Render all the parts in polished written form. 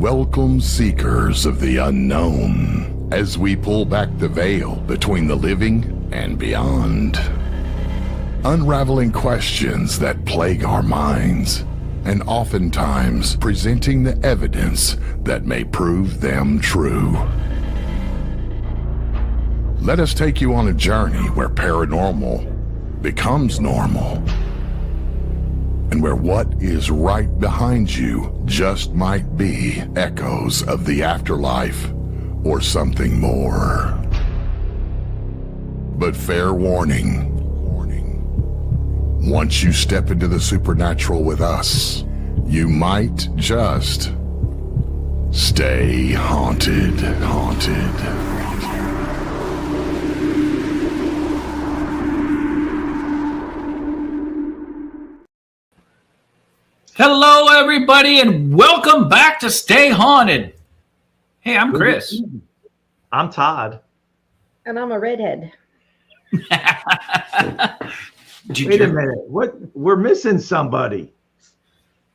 Welcome, seekers of the unknown, as we pull back the veil between the living and beyond. Unraveling questions that plague our minds, and oftentimes presenting the evidence that may prove them true. Let us take you on a journey where paranormal becomes normal, and where what is right behind you just might be echoes of the afterlife or something more. But fair warning, once you step into the supernatural with us, you might just stay haunted. Hello, everybody, and welcome back to Stay Haunted. Hey, I'm Chris. I'm Todd. And I'm a redhead. Wait a minute. What? We're missing somebody.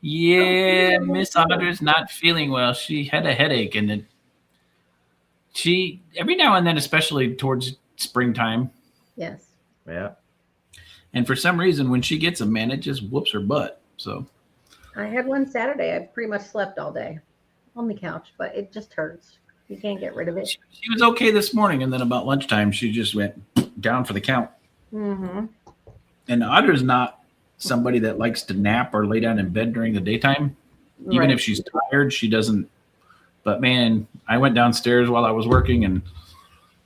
Yeah, Miss Audra's not feeling well. She had a headache, and she every now and then, especially towards springtime. Yes. Yeah. And for some reason, when she gets them, man, it just whoops her butt. So I had one Saturday. I pretty much slept all day on the couch, but it just hurts. You can't get rid of it. She was okay this morning, and then about lunchtime, she just went down for the count. Mm-hmm. And Audra's not somebody that likes to nap or lay down in bed during the daytime. Even if she's tired, she doesn't. But man, I went downstairs while I was working, and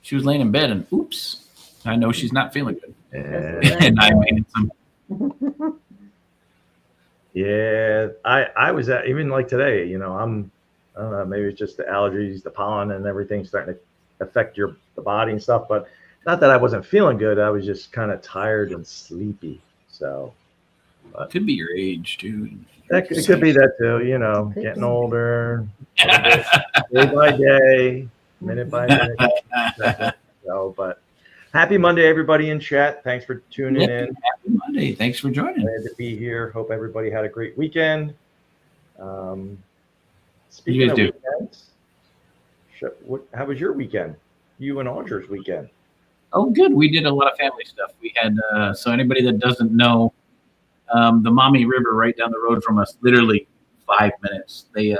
she was laying in bed, and oops, I know she's not feeling good. And I made some. Yeah, I was at, even like today, you know, I don't know, maybe it's just the allergies, the pollen and everything starting to affect the body and stuff, but not that I wasn't feeling good. I was just kind of tired and sleepy. So Could be your age too. It could be that too, you know, getting older, day by day, minute by minute. So, but happy Monday, everybody in chat. Thanks for tuning in. Happy Monday. Thanks for joining. Glad to be here. Hope everybody had a great weekend. Speaking of weekends, how was your weekend? You and Audra's weekend? Oh, good. We did a lot of family stuff. We had, so anybody that doesn't know, the Maumee River right down the road from us, literally 5 minutes, they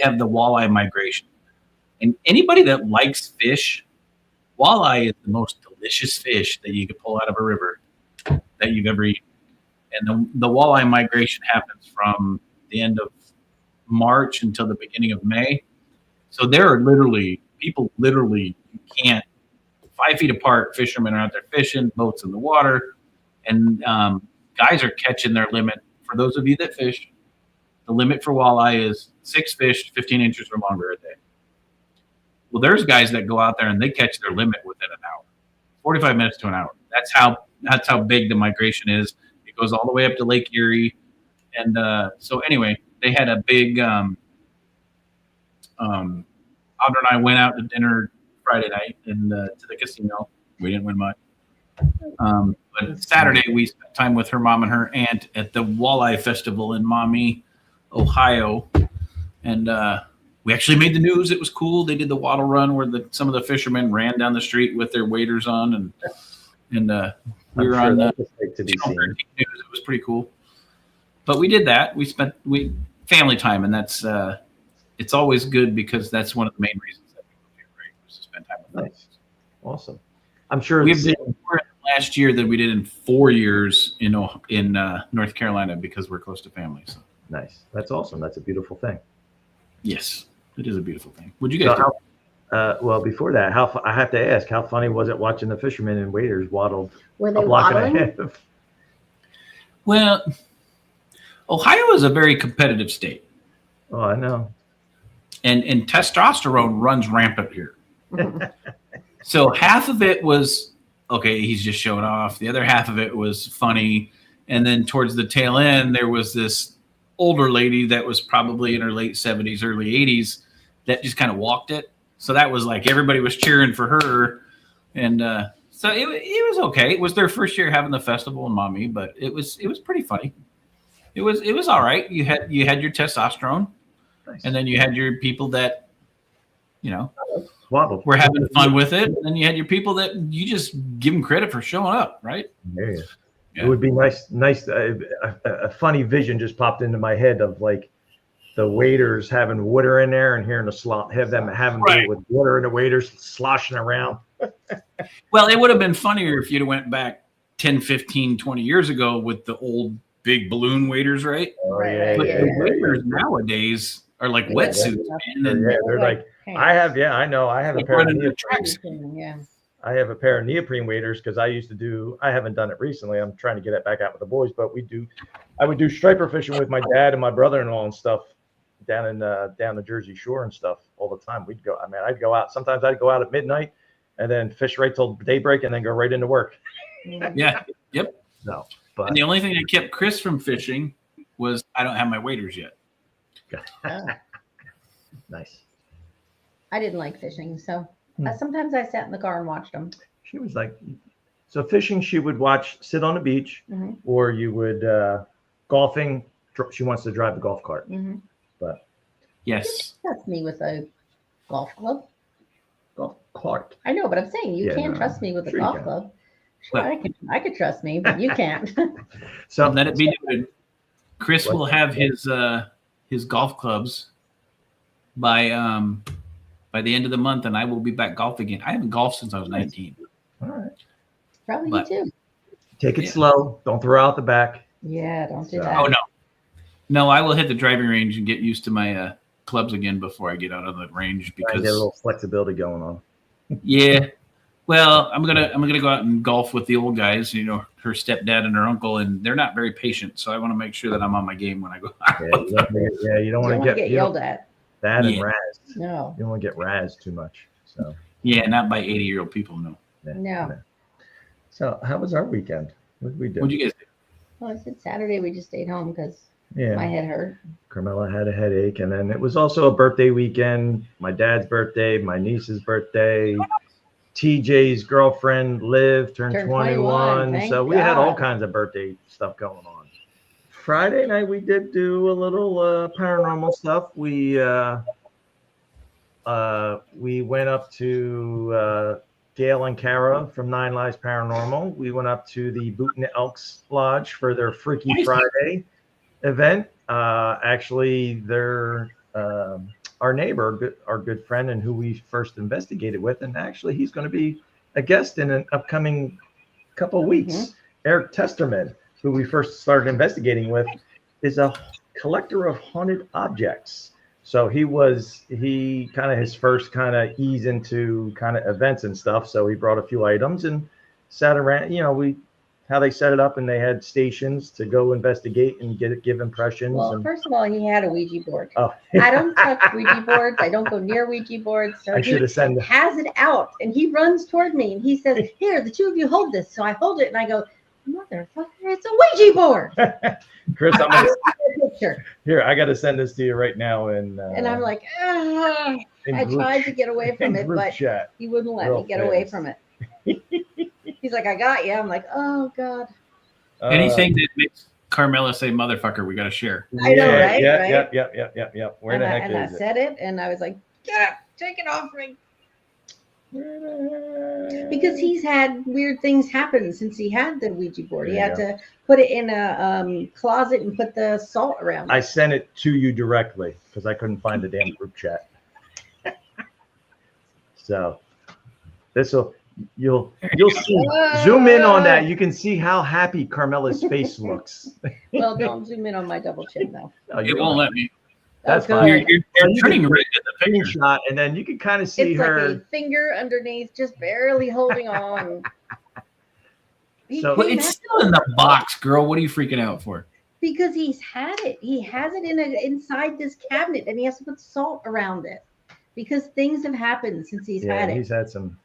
have the walleye migration. And anybody that likes fish, walleye is the most delicious fish that you could pull out of a river that you've ever eaten. And the walleye migration happens from the end of March until the beginning of May. So there are people literally, you can't, 5 feet apart, fishermen are out there fishing, boats in the water, and guys are catching their limit. For those of you that fish, the limit for walleye is 6 fish, 15 inches or longer a day. Well, there's guys that go out there and they catch their limit within an hour, 45 minutes to an hour. That's how big the migration is. It goes all the way up to Lake Erie. And so anyway, they had a big, Audra and I went out to dinner Friday night and to the casino. We didn't win much. But Saturday we spent time with her mom and her aunt at the Walleye Festival in Maumee, Ohio. And we actually made the news. It was cool. They did the waddle run where some of the fishermen ran down the street with their waders on, and we were on the news. It was pretty cool. But we did that. We spent family time, and that's it's always good because that's one of the main reasons that we moved here, right? Was to spend time with them. Nice. Awesome. I'm sure we have more last year than we did in 4 years in North Carolina because we're close to family. So nice. That's awesome. That's a beautiful thing. Yes, it is a beautiful thing. What'd you guys do? Well, before that, I have to ask, how funny was it watching the fishermen and waders waddled Were they a block and a waddling? half? Well, Ohio is a very competitive state. Oh, I know. And testosterone runs rampant here. So half of it was, okay, he's just showing off. The other half of it was funny. And then towards the tail end, there was this older lady that was probably in her late 70s, early 80s that just kind of walked it. So that was like everybody was cheering for her. And so it was okay. It was their first year having the festival in Maumee, but it was pretty funny. It was all right. You had your testosterone. Nice. And then you had your people that, you know, Wobble. were having fun with it. And then you had your people that you just give them credit for showing up, right? Yeah. Yeah. It would be nice. A funny vision just popped into my head of like the waiters having water in there and hearing the slot, have them do it with water and the waiters sloshing around. Well, it would have been funnier if you'd have went back 10, 15, 20 years ago with the old big balloon waiters, right? Oh, Right, But yeah. the waiters nowadays are like wetsuits, man. And They're like, I have a pair of neoprene. Yeah. I have a pair of neoprene waders because I haven't done it recently. I'm trying to get it back out with the boys, but I would do striper fishing with my dad and my brother-in-law and stuff down the Jersey Shore and stuff all the time. I'd go out. Sometimes I'd go out at midnight and then fish right till daybreak and then go right into work. yeah, yep. No, but And the only thing that kept Chris from fishing was I don't have my waders yet. Nice. I didn't like fishing, so sometimes I sat in the car and watched them. She was like, so fishing, she would sit on the beach, or you would golfing. She wants to drive the golf cart, but Yes. Trust me with a golf club. golf cart. I know, but I'm saying you Yeah, can't no, trust me with a sure you golf can. club. Sure, I could trust me, but you can't. So Let it be noted. Chris What? will have his golf clubs by the end of the month, and I will be back golf again. I haven't golfed since I was 19. all right, Probably But- you too. take it slow. Don't throw out the back. Yeah, don't do So- that. Oh no, I will hit the driving range and get used to my clubs again before I get out of the range Try and get a because little flexibility going on. yeah. Well, I'm gonna go out and golf with the old guys. You know, her stepdad and her uncle, and they're not very patient. So I want to make sure that I'm on my game when I go out. Yeah, you don't want to get yelled at. that and Yeah. razzed. No, You don't want to get razzed too much. So Yeah, not by 80-year-old people. No. yeah, No. yeah. So how was our weekend? What did we do? What'd you guys do? well, I said Saturday we just stayed home because Yeah. my head hurt. Carmela had a headache, and then it was also a birthday weekend. My dad's birthday, my niece's birthday, TJ's girlfriend Liv turned 21. thank So we had all God. kinds of birthday stuff going on. Friday night we did do a little paranormal stuff. We went up to Gail and Kara from 9 Lives Paranormal. We went up to the Boot and Elks Lodge for their Freaky Nice. Friday event. Actually, they're our neighbor, our good friend, and who we first investigated with. And actually, he's going to be a guest in an upcoming couple weeks. Eric Testerman, who we first started investigating with, is a collector of haunted objects. So he kind of his first kind of ease into kind of events and stuff. So he brought a few items and sat around, how they set it up, and they had stations to go investigate and give impressions. Well, and, first of all, he had a Ouija board. oh, I don't touch Ouija boards. I don't go near Ouija boards. So I he should have sent. has it out, and he runs toward me, and he says, "Here, the two of you hold this." So I hold it, and I go, "Motherfucker, it's a Ouija board!" Chris, I'm gonna, Picture, here. I got to send this to you right now. And and I'm like, "Ah!" I tried to get away from it, but chat. he wouldn't let Real me get away fast. from it. He's like, "I got you." I'm like, "Oh God." Anything that makes Carmela say "motherfucker," we got to share. I know, right? Yeah, Right? Yep. Where and the I, heck and I is it? said it, and I was like, "Get up, take it off me." Where the heck? Because he's had weird things happen since he had the Ouija board. He There you had to put it in a closet and put the salt around I it. sent it to you directly because I couldn't find the damn group chat. So you'll see. Zoom in on that. You can see how happy Carmela's face looks. Well, don't zoom in on my double chin, though. No, It you're won't right. let me. That's Oh, fine. You're, God. you're, Well, you're you turning can- right at the picture. Screenshot, and then you can kind of see It's her. like a finger underneath, just barely holding on. He So- Well, came it's out still in the box, girl. What are you freaking out for? because he's had it. He has it inside this cabinet, and he has to put salt around it because things have happened since he's Yeah, had it. he's had some.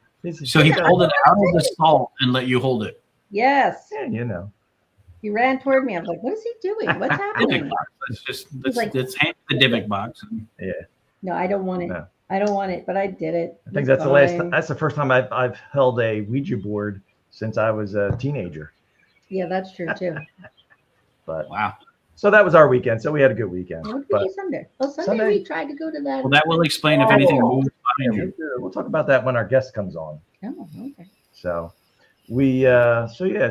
So he pulled it out of the salt and let you hold it. Yes, Yeah, he ran toward me. I was like, "What is he doing? What's Divic happening?" box. Let's like- let's hand the Divic box. No, I don't want it. No. I don't want it, but I did it. I think It's that's the last. fine. That's the first time I've held a Ouija board since I was a teenager. Yeah, that's true too. But Wow. So that was our weekend. So we had a good weekend. What did But we do Sunday? Oh, Sunday, Sunday- we tried to go to that. Well, that will explain if anything moves behind you. we'll talk about that when our guest comes on. Oh, okay. So we Oh,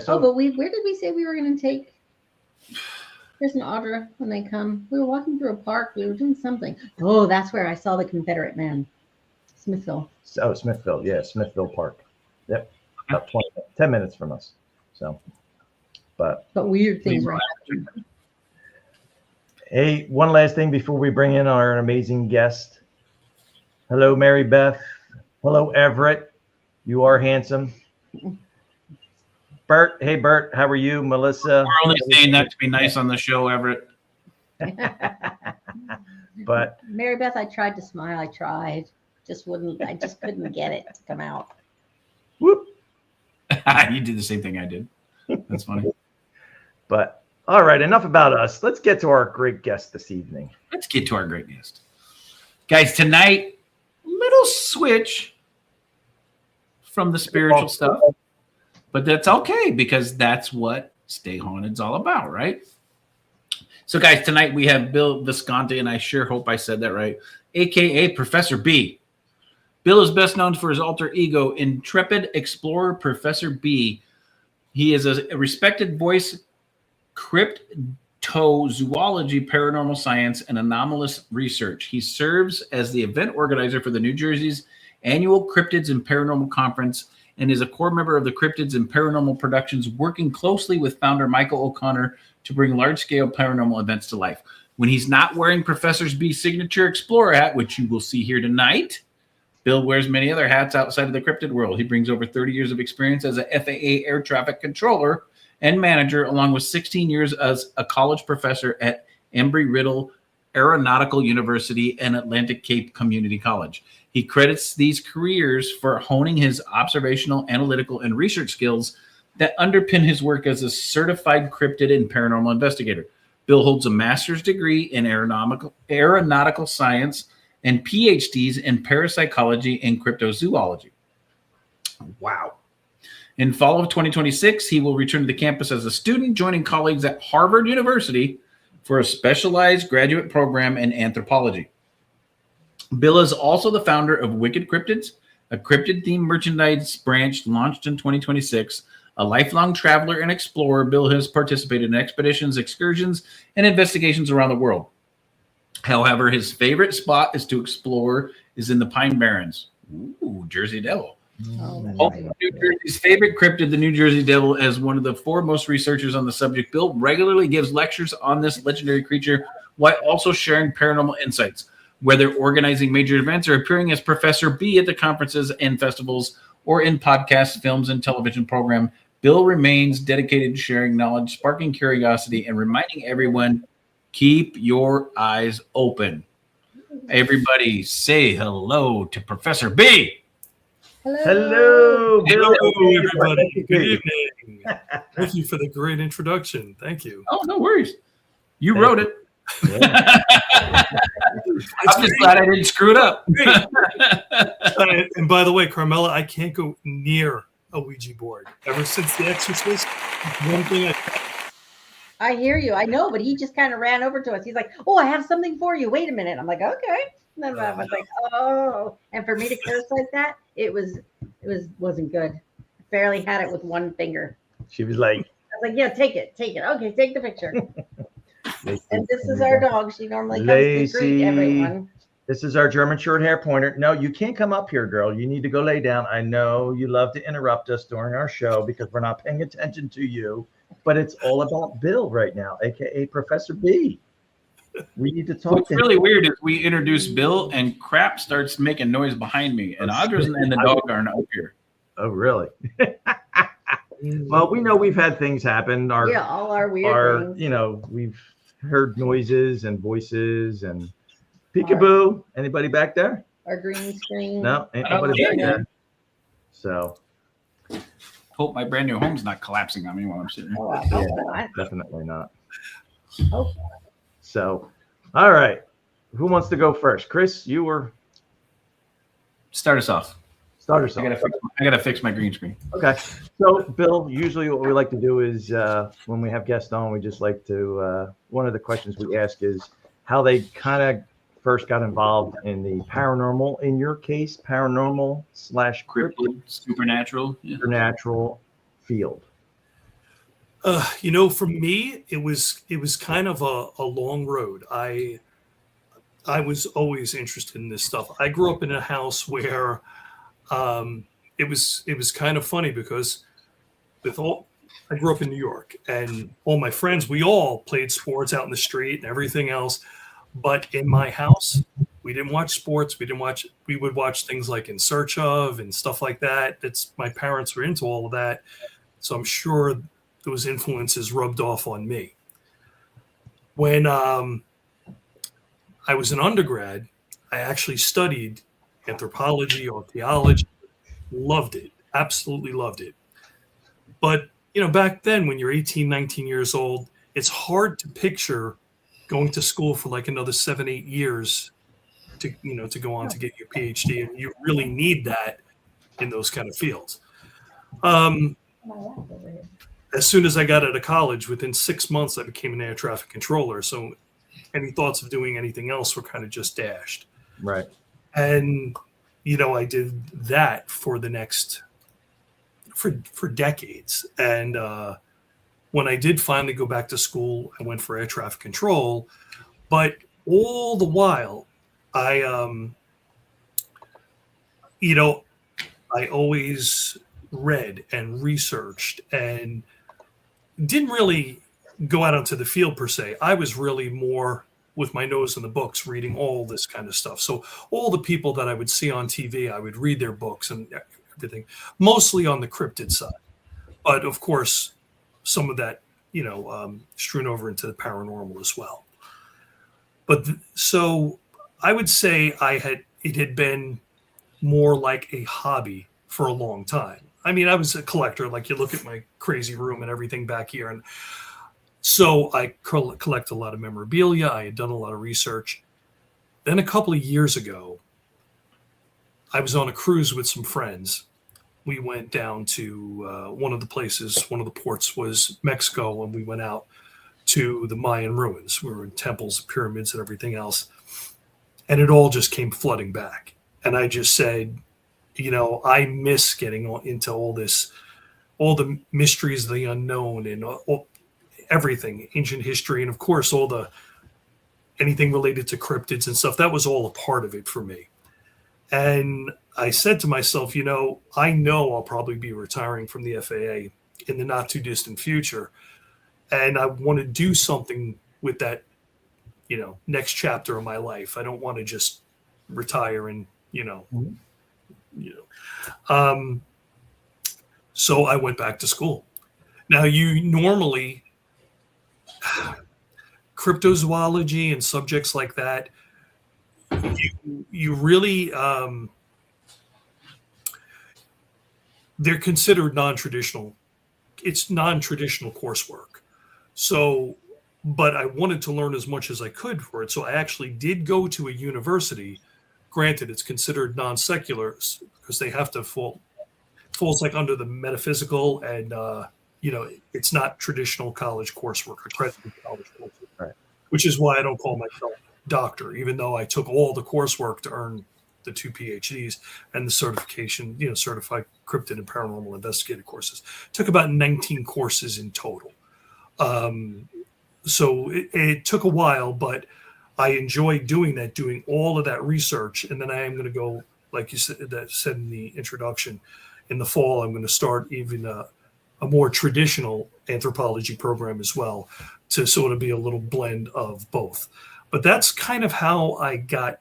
but where did we say we were going to take Chris and Audra when they come? We were walking through a park. We were doing something. Oh, that's where I saw the Confederate man. Smithville. Smithville, yeah, Smithville Park. Yep, about 10 minutes from us. So, but weird things were happening. Hey, one last thing before we bring in our amazing guest. Hello, Mary Beth. Hello, Everett. You are handsome. Bert, hey Bert, how are you? Melissa. We're only saying that to be nice on the show, Everett. But Mary Beth, I tried to smile. I tried. I just couldn't get it to come out. whoop. You did the same thing I did. That's funny. But all right, enough about us. Let's get to our great guest this evening. Let's get to our great guest. Guys, tonight, little switch from the spiritual stuff, but that's okay because that's what Stay Haunted's all about, right? So, guys, tonight we have Bill Visconti, and I sure hope I said that right, a.k.a. Professor B. Bill is best known for his alter ego, intrepid explorer Professor B. He is a respected voice, cryptozoology, paranormal science, and anomalous research. He serves as the event organizer for the New Jersey's annual Cryptids and Paranormal Conference and is a core member of the Cryptids and Paranormal Productions, working closely with founder Michael O'Connor to bring large-scale paranormal events to life. When he's not wearing Professor B's signature explorer hat, which you will see here tonight, Bill wears many other hats outside of the cryptid world. He brings over 30 years of experience as a FAA air traffic controller and manager, along with 16 years as a college professor at Embry-Riddle Aeronautical University and Atlantic Cape Community College. He credits these careers for honing his observational, analytical, and research skills that underpin his work as a certified cryptid and paranormal investigator. Bill holds a master's degree in aeronautical science and PhDs in parapsychology and cryptozoology. Wow. In fall of 2026, he will return to the campus as a student, joining colleagues at Harvard University for a specialized graduate program in anthropology. Bill is also the founder of Wicked Cryptids, a cryptid-themed merchandise branch launched in 2026. A lifelong traveler and explorer, Bill has participated in expeditions, excursions, and investigations around the world. However, his favorite spot is to explore is in the Pine Barrens. Ooh, Jersey Devil. Home of New Jersey's favorite cryptid, the New Jersey Devil. As one of the foremost researchers on the subject, Bill regularly gives lectures on this legendary creature while also sharing paranormal insights. Whether organizing major events or appearing as Professor B at the conferences and festivals or in podcasts, films, and television program, Bill remains dedicated to sharing knowledge, sparking curiosity, and reminding everyone, keep your eyes open. Everybody say hello to Professor B. Hello, Bill. Hello, everybody. Good evening. Thank you for the great introduction. Thank you. Oh, no worries. You wrote it. Yeah. I'm just glad I didn't screw it up. And by the way, Carmela, I can't go near a Ouija board. Ever since The Exorcist, one thing I hear you. I know, but he just kind of ran over to us. He's like, "Oh, I have something for you. Wait a minute." I'm like, "Okay." And then I was like, "Oh." And for me to curse like that, wasn't good. I barely had it with one finger. She was like, I was like, "Yeah, take it. Okay, take the picture." And this is our dog. She normally comes to greet everyone. This is our German short hair pointer. No, you can't come up here, girl. You need to go lay down. I know you love to interrupt us during our show because we're not paying attention to you, but it's all about Bill right now, aka Professor B. We need to talk. What's to really him. weird is we introduce Bill and crap starts making noise behind me, and Audra's and the dog aren't up here. Oh, really? Well, we know we've had things happen. All our weird things. We've heard noises and voices and peekaboo. Anybody back there? Our green screen. No, ain't nobody back there. So Hope my brand new home's not collapsing on me while I'm sitting here. Oh, I hope not. definitely not. Hope So, all right. Who wants to go first? Chris, you were. Start us off. Start us off. I gotta fix my green screen. Okay. So, Bill, usually what we like to do is when we have guests on, we just like to, one of the questions we ask is how they kind of first got involved in the paranormal, in your case, paranormal / Cryptid, supernatural. Yeah. supernatural field. For me, it was kind of a long road. I was always interested in this stuff. I grew up in a house where it was kind of funny because I grew up in New York, and all my friends, we all played sports out in the street and everything else. But in my house, we didn't watch sports. We would watch things like In Search Of and stuff like that. My parents were into all of that. So I'm sure those influences rubbed off on me. When I was an undergrad, I actually studied anthropology or theology. Loved it. Absolutely loved it. But, back then when you're 18, 19 years old, it's hard to picture going to school for like another 7-8 years to go on to get your PhD. And you really need that in those kind of fields. As soon as I got out of college, within 6 months, I became an air traffic controller. So any thoughts of doing anything else were kind of just dashed. Right. And, I did that for the next, for decades. And when I did finally go back to school, I went for air traffic control. But all the while, I always read and researched and didn't really go out onto the field per se. I was really more with my nose in the books, reading all this kind of stuff. So all the people that I would see on TV, I would read their books and everything, mostly on the cryptid side. But of course, some of that, strewn over into the paranormal as well. But so I would say it had been more like a hobby for a long time. I mean, I was a collector. Like, you look at my crazy room and everything back here. And so I collect a lot of memorabilia. I had done a lot of research. Then a couple of years ago, I was on a cruise with some friends. We went down to one of the ports was Mexico, and we went out to the Mayan ruins. We were in temples, pyramids, and everything else. And it all just came flooding back. And I just said, I miss getting into all this, all the mysteries of the unknown and everything, ancient history. And of course, anything related to cryptids and stuff, that was all a part of it for me. And I said to myself, I know I'll probably be retiring from the FAA in the not too distant future. And I want to do something with that, next chapter of my life. I don't want to just retire and, so I went back to school. Now, you normally, cryptozoology and subjects like that, you really, they're considered non-traditional. It's non-traditional coursework. So, but I wanted to learn as much as I could for it. So I actually did go to a university. Granted, it's considered non-secular because they have to falls like under the metaphysical, and it's not traditional college coursework, accredited college coursework, right. Which is why I don't call myself doctor, even though I took all the coursework to earn the 2 PhDs and the certification, certified cryptid and paranormal investigator courses. Took about 19 courses in total. So it took a while, but I enjoyed doing all of that research. And then I am going to go, like you said in the introduction, in the fall, I'm going to start even a more traditional anthropology program as well, to sort of be a little blend of both. But that's kind of how I got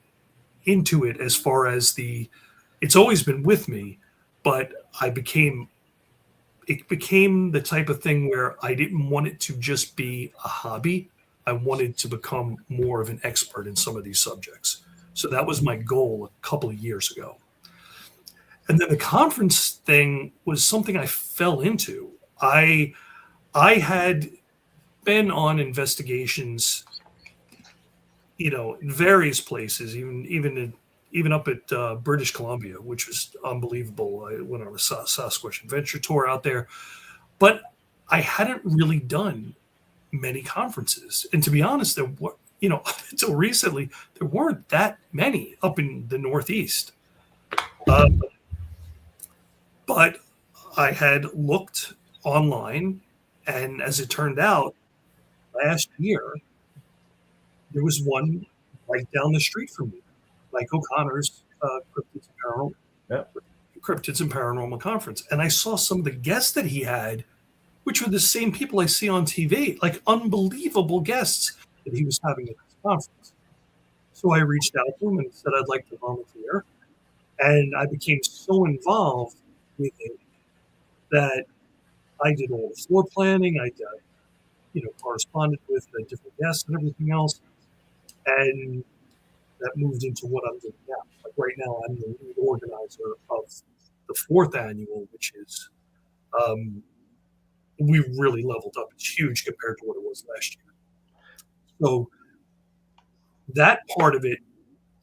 into it, as far as it's always been with me, but it became the type of thing where I didn't want it to just be a hobby. I wanted to become more of an expert in some of these subjects. So that was my goal a couple of years ago. And then the conference thing was something I fell into. I had been on investigations, in various places, even even up at British Columbia, which was unbelievable. I went on a Sasquatch adventure tour out there, but I hadn't really done many conferences. And to be honest, there were, until recently, there weren't that many up in the Northeast. But I had looked online, and as it turned out, last year, there was one right down the street from me, Mike O'Connor's Cryptids and Paranormal Conference. And I saw some of the guests that he had, which were the same people I see on TV, like unbelievable guests that he was having at this conference. So I reached out to him and said I'd like to volunteer. And I became so involved with it that I did all the floor planning. I corresponded with the different guests and everything else. And that moved into what I'm doing now. Like right now, I'm the lead organizer of the 4th annual, which is, we really leveled up. It's huge compared to what it was last year. So that part of it,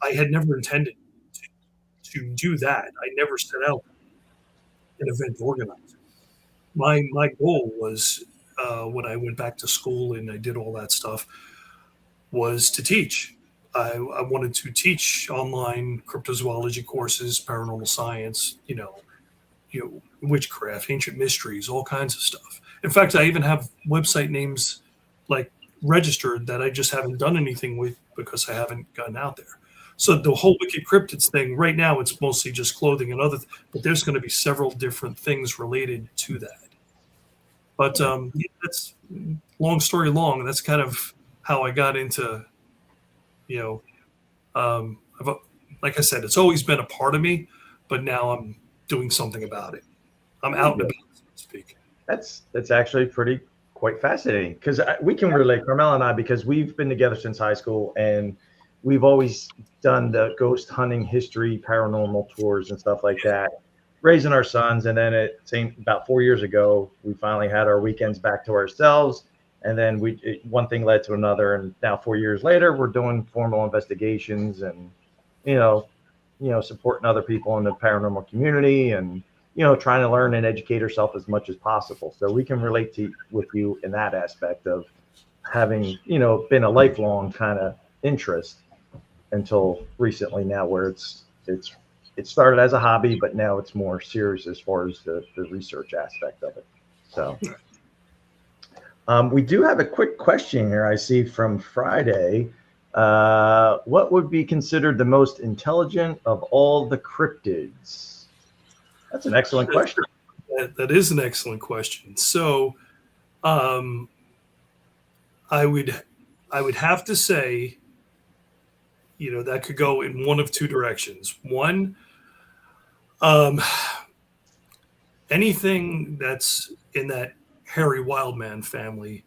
I had never intended to do that. I never set out an event organizer. My goal was, when I went back to school and I did all that stuff, was to teach. I wanted to teach online cryptozoology courses, paranormal science, witchcraft, ancient mysteries, all kinds of stuff. In fact, I even have website names like registered that I just haven't done anything with because I haven't gotten out there. So the whole Wicked Cryptids thing, right now, it's mostly just clothing and but there's going to be several different things related to that. But that's long story long. That's kind of how I got into, like I said, it's always been a part of me, but now I'm doing something about it. I'm out and about, so to speak. That's actually quite fascinating, because we can relate, Carmel and I, because we've been together since high school, and we've always done the ghost hunting history, paranormal tours and stuff like that, raising our sons. And then about 4 years ago, we finally had our weekends back to ourselves. And then one thing led to another. And now 4 years later, we're doing formal investigations and, supporting other people in the paranormal community and, trying to learn and educate ourselves as much as possible. So we can relate with you in that aspect of having, been a lifelong kind of interest until recently now, where it started as a hobby, but now it's more serious as far as the research aspect of it. So we do have a quick question here I see from Friday. What would be considered the most intelligent of all the cryptids? That's an excellent question. That is an excellent question. So I would have to say, that could go in one of two directions. One, anything that's in that hairy wildman family,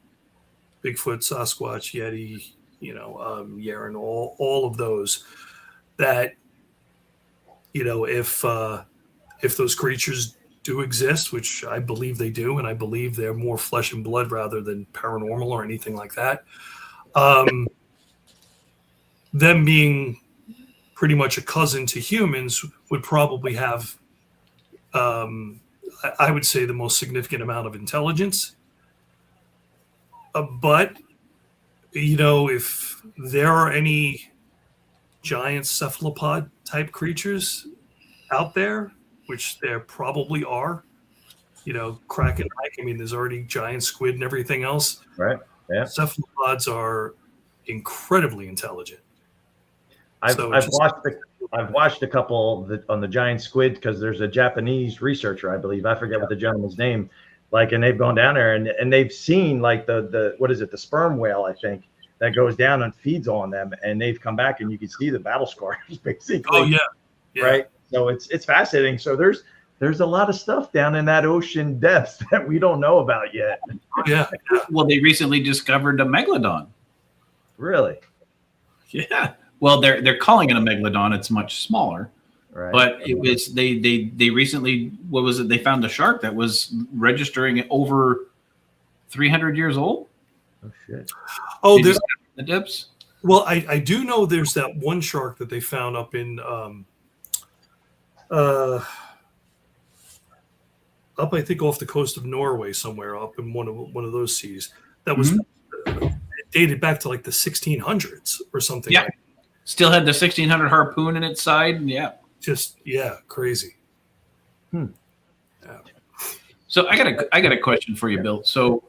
Bigfoot, Sasquatch, Yeti, Yeren, all of those, that, if those creatures do exist, which I believe they do, and I believe they're more flesh and blood rather than paranormal or anything like that, them being pretty much a cousin to humans would probably have, I would say, the most significant amount of intelligence. But, if there are any giant cephalopod type creatures out there, which there probably are, Kraken, there's already giant squid and everything else. Right. Yeah. Cephalopods are incredibly intelligent. I've watched a couple on the giant squid, because there's a Japanese researcher, I believe, I forget what the gentleman's name, and they've gone down there and they've seen the what is it, the sperm whale, I think, that goes down and feeds on them, and they've come back and you can see the battle scars basically. Oh yeah. Right. So it's fascinating. So there's a lot of stuff down in that ocean depths that we don't know about yet. Yeah. Well, they recently discovered a megalodon. Really? Yeah. Well, they're calling it a megalodon. It's much smaller. Right. But it was they recently, what was it? They found a shark that was registering over 300 years old. Oh shit. Oh, there's the depths. Well, I do know there's that one shark that they found up in up, I think, off the coast of Norway somewhere, up in one of those seas. That was it dated back to like the 1600s or something. Yeah. Like Still had the 1600 harpoon in its side. Yeah. just crazy. Hmm. Yeah. So I got a question for you, Bill. So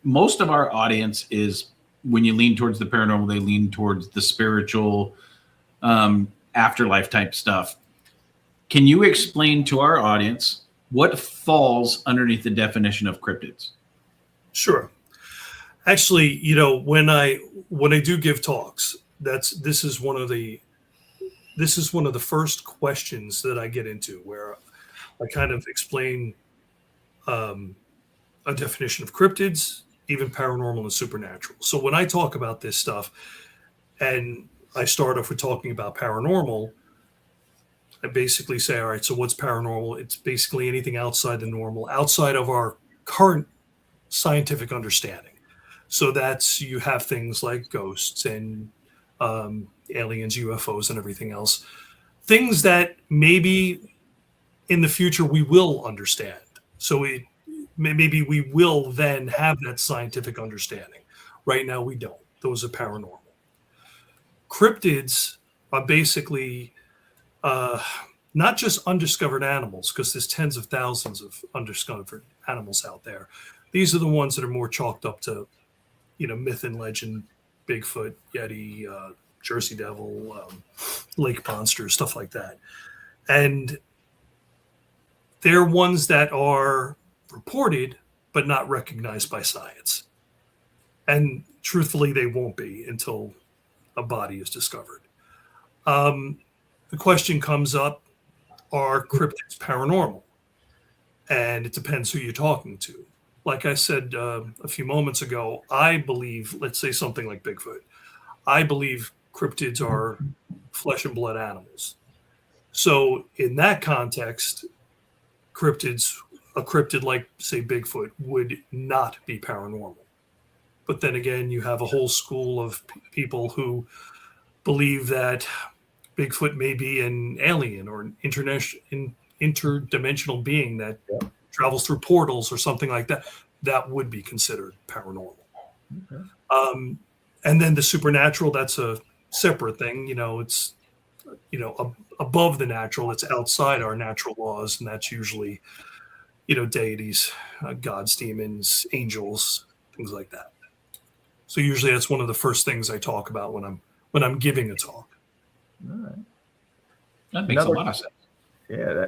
most of our audience is, when you lean towards the paranormal, they lean towards the spiritual, afterlife type stuff. Can you explain to our audience what falls underneath the definition of cryptids? Sure. Actually, when I do give talks, this is one of the first questions that I get into, where I kind of explain a definition of cryptids, even paranormal and supernatural. So when I talk about this stuff, and I start off with talking about paranormal, I basically say, all right, so what's paranormal? It's basically anything outside the normal, outside of our current scientific understanding. So you have things like ghosts and aliens, UFOs, and everything else. Things that maybe in the future we will understand. So maybe we will then have that scientific understanding. Right now we don't. Those are paranormal. Cryptids are basically not just undiscovered animals, because there's tens of thousands of undiscovered animals out there. These are the ones that are more chalked up to, myth and legend, Bigfoot, Yeti, Jersey Devil, lake monsters, stuff like that. And they're ones that are reported but not recognized by science. And truthfully, they won't be until a body is discovered. The question comes up, are cryptids paranormal? And it depends who you're talking to. Like I said a few moments ago, I believe, let's say something like Bigfoot, I believe cryptids are flesh and blood animals. So in that context, a cryptid like, say, Bigfoot would not be paranormal. But then again, you have a whole school of people who believe that Bigfoot may be an alien or an interdimensional being that travels through portals or something like that. That would be considered paranormal. Okay. And then the supernatural, that's a separate thing. It's above the natural. It's outside our natural laws, and that's usually deities, gods, demons, angels, things like that. So usually that's one of the first things I talk about when I'm giving a talk. All right. That makes a lot of sense. Yeah.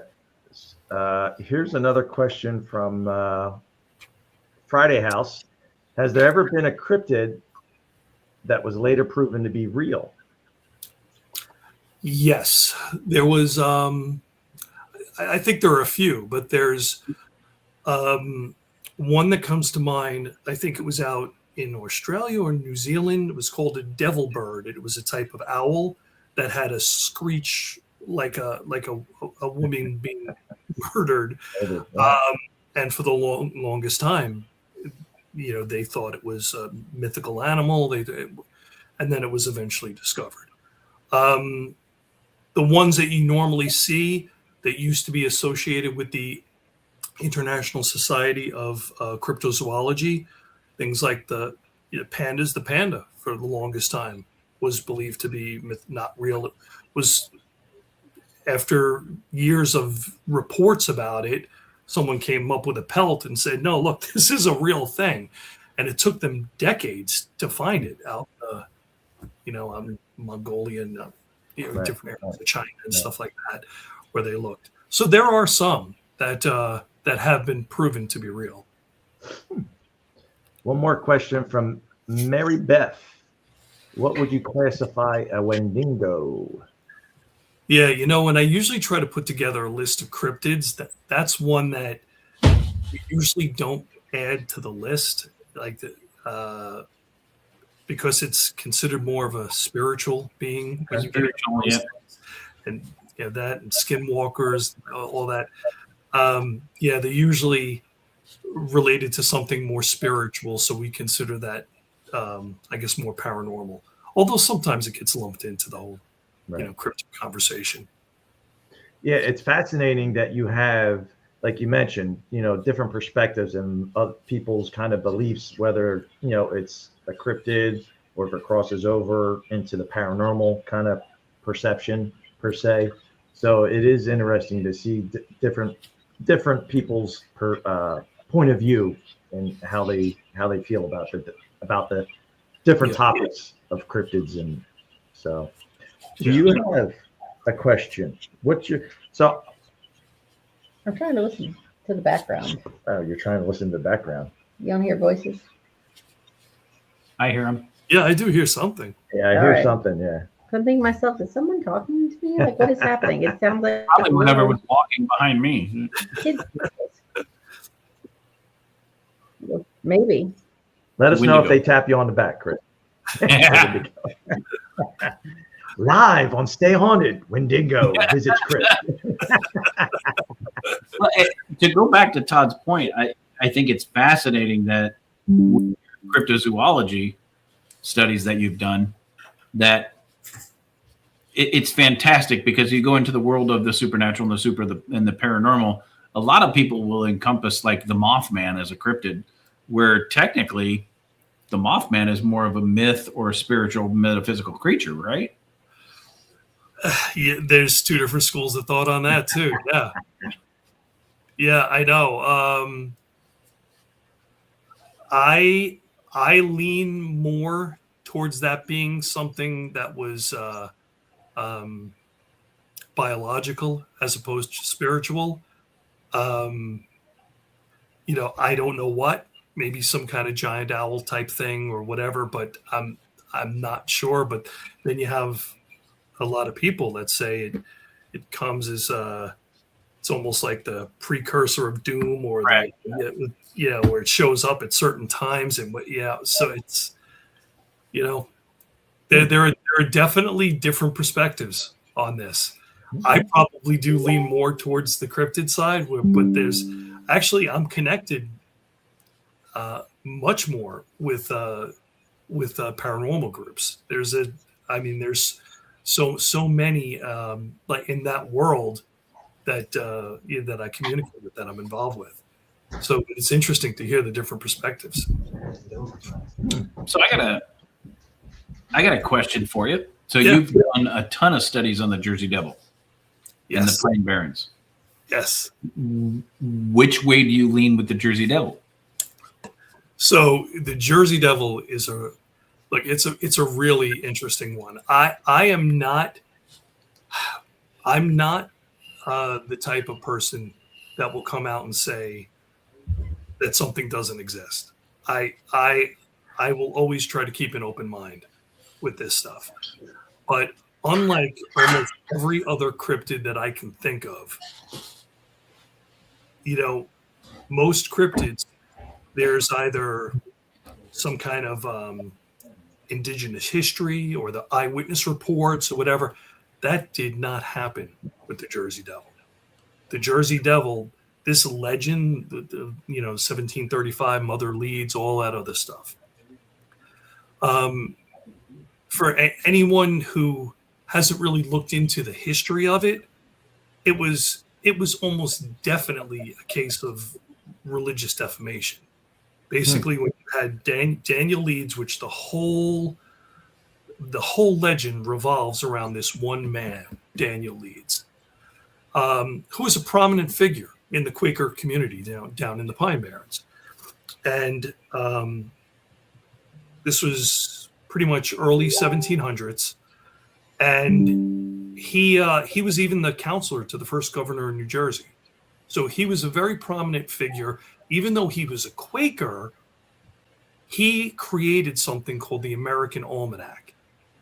Here's another question from Friday House. Has there ever been a cryptid that was later proven to be real? Yes, there was. I think there are a few, but there's one that comes to mind. I think it was out in Australia or New Zealand. It was called a devil bird. It was a type of owl that had a screech like a woman being murdered. And for the longest time, they thought it was a mythical animal. And then it was eventually discovered. The ones that you normally see that used to be associated with the International Society of Cryptozoology, things like the pandas, the panda for the longest time was believed to be not real. It was, after years of reports about it, someone came up with a pelt and said, no, look, this is a real thing. And it took them decades to find it out, Mongolia and different areas of China and stuff like that, where they looked. So there are some that have been proven to be real. One more question from Mary Beth. What would you classify a Wendigo? Yeah, and I usually try to put together a list of cryptids. That's one that we usually don't add to the list, because it's considered more of a spiritual being. Spiritual, yeah. And that and skinwalkers, all that. They're usually related to something more spiritual, so we consider that, I guess, more paranormal. Although sometimes it gets lumped into the whole, Right. cryptid conversation. Yeah, it's fascinating that you have, like you mentioned, different perspectives and people's kind of beliefs, whether, it's a cryptid or if it crosses over into the paranormal kind of perception per se. So it is interesting to see different people's point of view and how they feel about the different Yeah. topics of cryptids. And so, do Yeah. you have a question? So I'm trying to listen to the background. oh, you're trying to listen to the background. You don't hear voices? I hear him. Yeah, I do hear something. Yeah, I All hear right. something. Yeah. I'm thinking to myself, is someone talking to me? Like, what is happening? It sounds like Probably whoever was walking behind me. kids. Maybe. Let us know if Wendigo. they tap you on the back, Chris. Live on Stay Haunted, Wendigo visits Chris. Well, to go back to Todd's point, I think it's fascinating that cryptozoology studies that you've done, that it's fantastic because you go into the world of the supernatural and the paranormal. A lot of people will encompass like the Mothman as a cryptid, where technically the Mothman is more of a myth or a spiritual metaphysical creature, right? Yeah, there's two different schools of thought on that too. Yeah. Yeah, I know. I lean more towards that being something that was biological as opposed to spiritual. I don't know what, maybe some kind of giant owl type thing or whatever, but I'm not sure. But then you have a lot of people that say it comes as it's almost like the precursor of doom, or Right. where it shows up at certain times, and so it's there are definitely different perspectives on this. I probably do lean more towards the cryptid side, but there's actually I'm connected much more with paranormal groups. There's so many like in that world that that I communicate with, that I'm involved with. So it's interesting to hear the different perspectives. So I got a question for you. So Yeah. you've done a ton of studies on the Jersey Devil and the Yes. Plain Barrens. Yes. Which way do you lean with the Jersey Devil? So the Jersey Devil is it's a really interesting one. I'm not the type of person that will come out and say that something doesn't exist. I will always try to keep an open mind with this stuff. But unlike almost every other cryptid that I can think of, most cryptids, there's either some kind of indigenous history or the eyewitness reports or whatever. That did not happen with the Jersey Devil. The Jersey Devil, this legend, the 1735 Mother Leeds, all that other stuff. For anyone who hasn't really looked into the history of it, it was almost definitely a case of religious defamation. Basically, when you had Daniel Leeds, which the whole legend revolves around this one man, Daniel Leeds, who was a prominent figure in the Quaker community down in the Pine Barrens. And this was pretty much early 1700s. And he was even the counselor to the first governor in New Jersey. So he was a very prominent figure. Even though he was a Quaker, he created something called the American Almanac.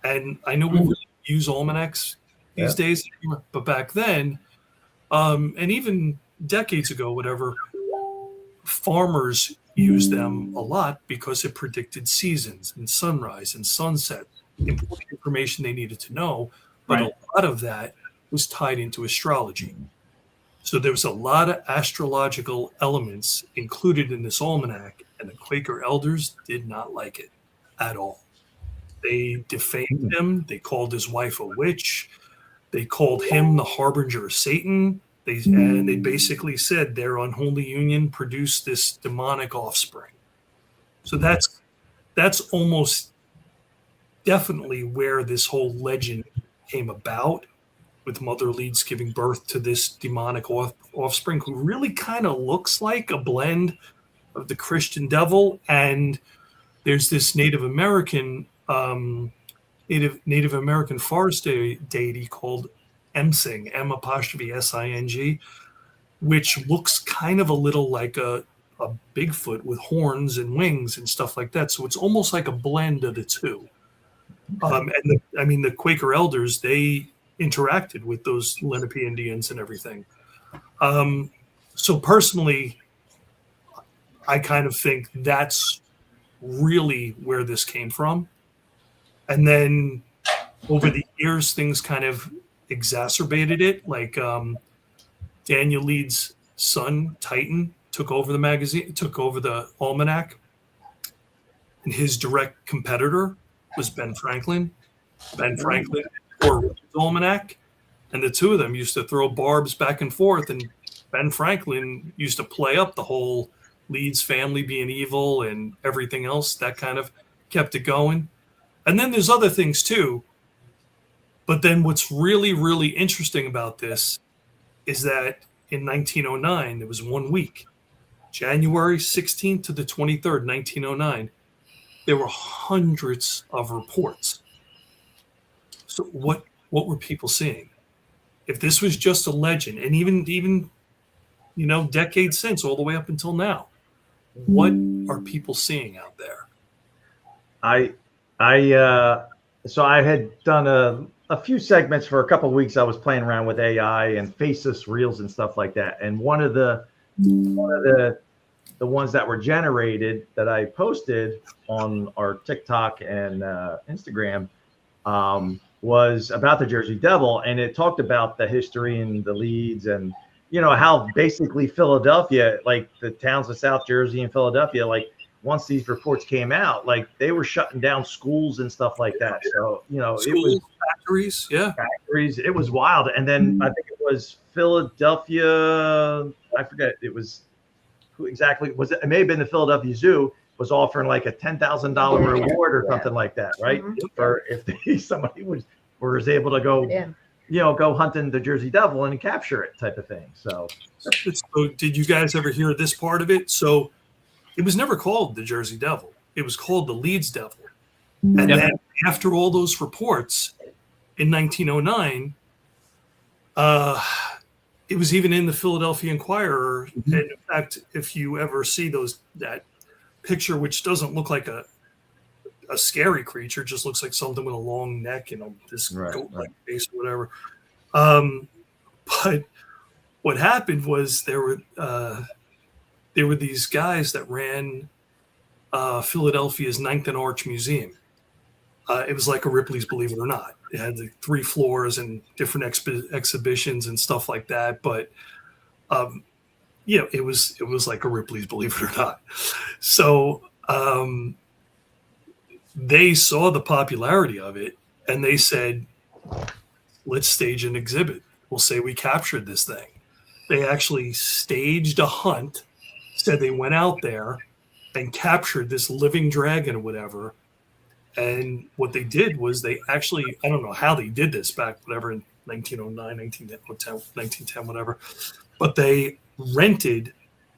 And I know we really use almanacs these days, but back then, and even decades ago, whatever, farmers used them a lot because it predicted seasons and sunrise and sunset, important information they needed to know. But Right. a lot of that was tied into astrology. So there was a lot of astrological elements included in this almanac, and the Quaker elders did not like it at all. They defamed him. They called his wife a witch. They called him the harbinger of Satan. And they basically said their unholy union produced this demonic offspring. So that's almost definitely where this whole legend came about, with Mother Leeds giving birth to this demonic offspring who really kind of looks like a blend of the Christian devil, and there's this Native American forest deity called Emsing, M''Sing, which looks kind of a little like a Bigfoot with horns and wings and stuff like that. So it's almost like a blend of the two. And the Quaker elders, they interacted with those Lenape Indians and everything. So personally, I kind of think that's really where this came from. And then over the years, things kind of exacerbated it. Like Daniel Leeds' son, Titan, took over the magazine, took over the almanac. And his direct competitor was Ben Franklin. Ben Franklin or Leeds' almanac. And the two of them used to throw barbs back and forth. And Ben Franklin used to play up the whole Leeds family being evil and everything else. That kind of kept it going. And then there's other things too. But then what's really, really interesting about this is that in 1909, there was 1 week, January 16th to the 23rd, 1909, there were hundreds of reports. So what were people seeing? If this was just a legend, and even decades since, all the way up until now, what are people seeing out there? So I had done a few segments for a couple of weeks. I was playing around with AI and faceless reels and stuff like that. And one of the ones that were generated that I posted on our TikTok and Instagram was about the Jersey Devil, and it talked about the history and the Leeds, and how basically Philadelphia, like the towns of South Jersey and Philadelphia, like once these reports came out, like they were shutting down schools and stuff like that. So schools, it was factories. It was wild. And then I think it was Philadelphia. I forget. It was who exactly was it? It may have been the Philadelphia Zoo was offering like a $10,000 reward or something like that, right? Or if somebody was able to go. Yeah. Go hunting the Jersey Devil and capture it, type of thing. So did you guys ever hear this part of it? So it was never called the Jersey Devil. It was called the Leeds Devil. And then after all those reports in 1909, it was even in the Philadelphia Inquirer. Mm-hmm. And in fact, if you ever see that picture, which doesn't look like a scary creature, just looks like something with a long neck and this goat-like face or whatever. But what happened was there were these guys that ran Philadelphia's Ninth and Arch Museum. It was like a Ripley's Believe It or Not. It had the 3 floors and different exhibitions and stuff like that. But it was like a Ripley's Believe It or Not. So they saw the popularity of it and they said, let's stage an exhibit. We'll say we captured this thing. They actually staged a hunt, said they went out there and captured this living dragon or whatever. And what they did was they actually, I don't know how they did this back, whatever, in 1909, 1910, whatever, but they rented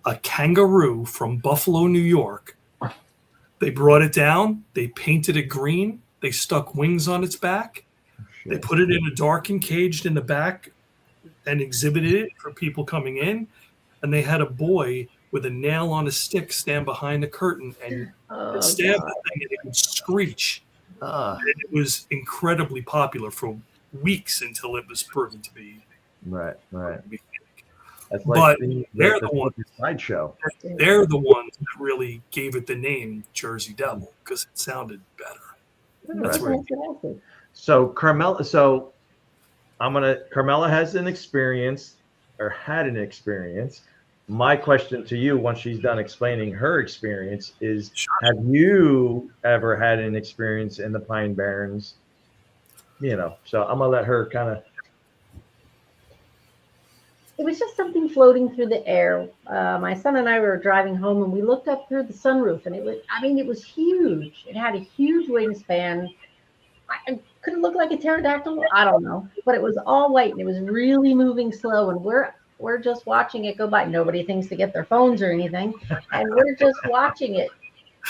a kangaroo from Buffalo, New York. They brought it down. They painted it green. They stuck wings on its back. They put it in a darkened cage in the back and exhibited it for people coming in. And they had a boy with a nail on a stick stand behind the curtain and stab the thing, and it would screech. And it was incredibly popular for weeks until it was proven to be right. That's like they're the ones. Sideshow. They're the ones that really gave it the name Jersey Devil because it sounded better. That's right. So Carmela, Carmela has an experience or had an experience my question to you, once she's done explaining her experience, is: have you ever had an experience in the Pine Barrens? So I'm gonna let her kind of. It was just something floating through the air. My son and I were driving home, and we looked up through the sunroof, and it was huge. It had a huge wingspan. Could it look like a pterodactyl? I don't know, but it was all white, and it was really moving slow, and we're just watching it go by. Nobody thinks to get their phones or anything, and we're just watching it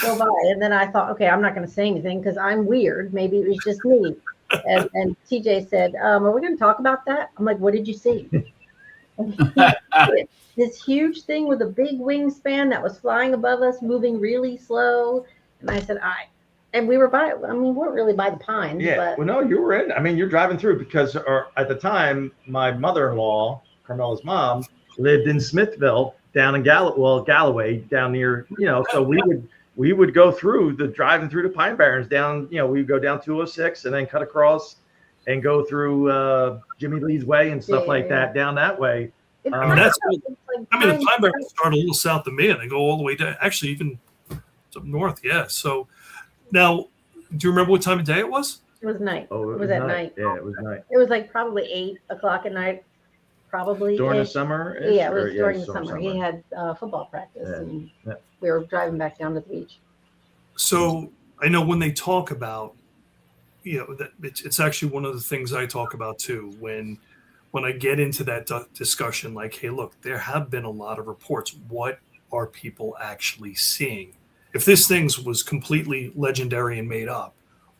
go by. And then I thought, okay, I'm not going to say anything because I'm weird. Maybe it was just me. And TJ said, are we going to talk about that? I'm like, what did you see? This huge thing with a big wingspan that was flying above us, moving really slow. And I said, and we were we weren't really by the pines. Yeah. But Well, no, you were in. I mean, you're driving through because at the time, my mother-in-law, Carmela's mom, lived in Smithville down in Galloway, down near, so we would go through driving through the Pine Barrens down, we would go down 206 and then cut across and go through Jimmy Lee's Way and stuff like that down that way. The Pine Barrens start a little south of me and they go all the way down, actually even up north. Yeah. So now, do you remember what time of day it was? it was night. Oh, it was at night. Yeah, it was night. It was like probably 8:00 at night, probably. During the summer? Yeah, it was during the summer. He had football practice, and we were driving back down to the beach. So I know when they talk about, that it's actually one of the things I talk about too. When I get into that discussion, like, hey, look, there have been a lot of reports. What are people actually seeing? If this thing was completely legendary and made up,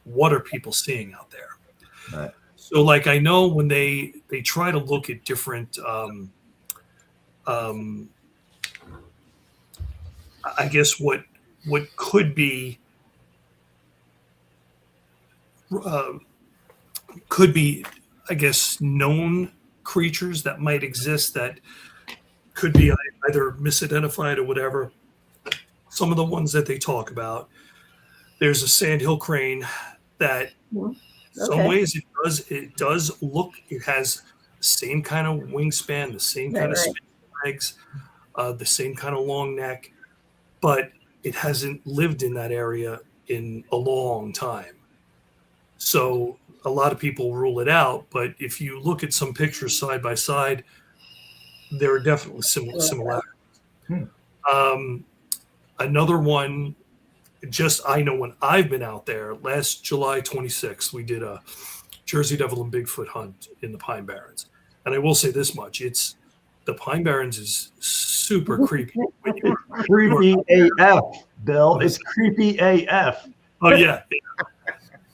what are people seeing out there? Right. So, like, I know when they try to look at different, I guess what could be I guess, known creatures that might exist that could be either misidentified or whatever. Some of the ones that they talk about, there's a sandhill crane that some ways it does look, it has the same kind of wingspan, the same kind of legs, the same kind of long neck, but it hasn't lived in that area in a long time. So a lot of people rule it out, but if you look at some pictures side by side, there are definitely similarities. Another one, I know when I've been out there, last July 26th, we did a Jersey Devil and Bigfoot hunt in the Pine Barrens. And I will say this much, the Pine Barrens is super creepy. Creepy AF, Bill. It's creepy AF. Oh, yeah.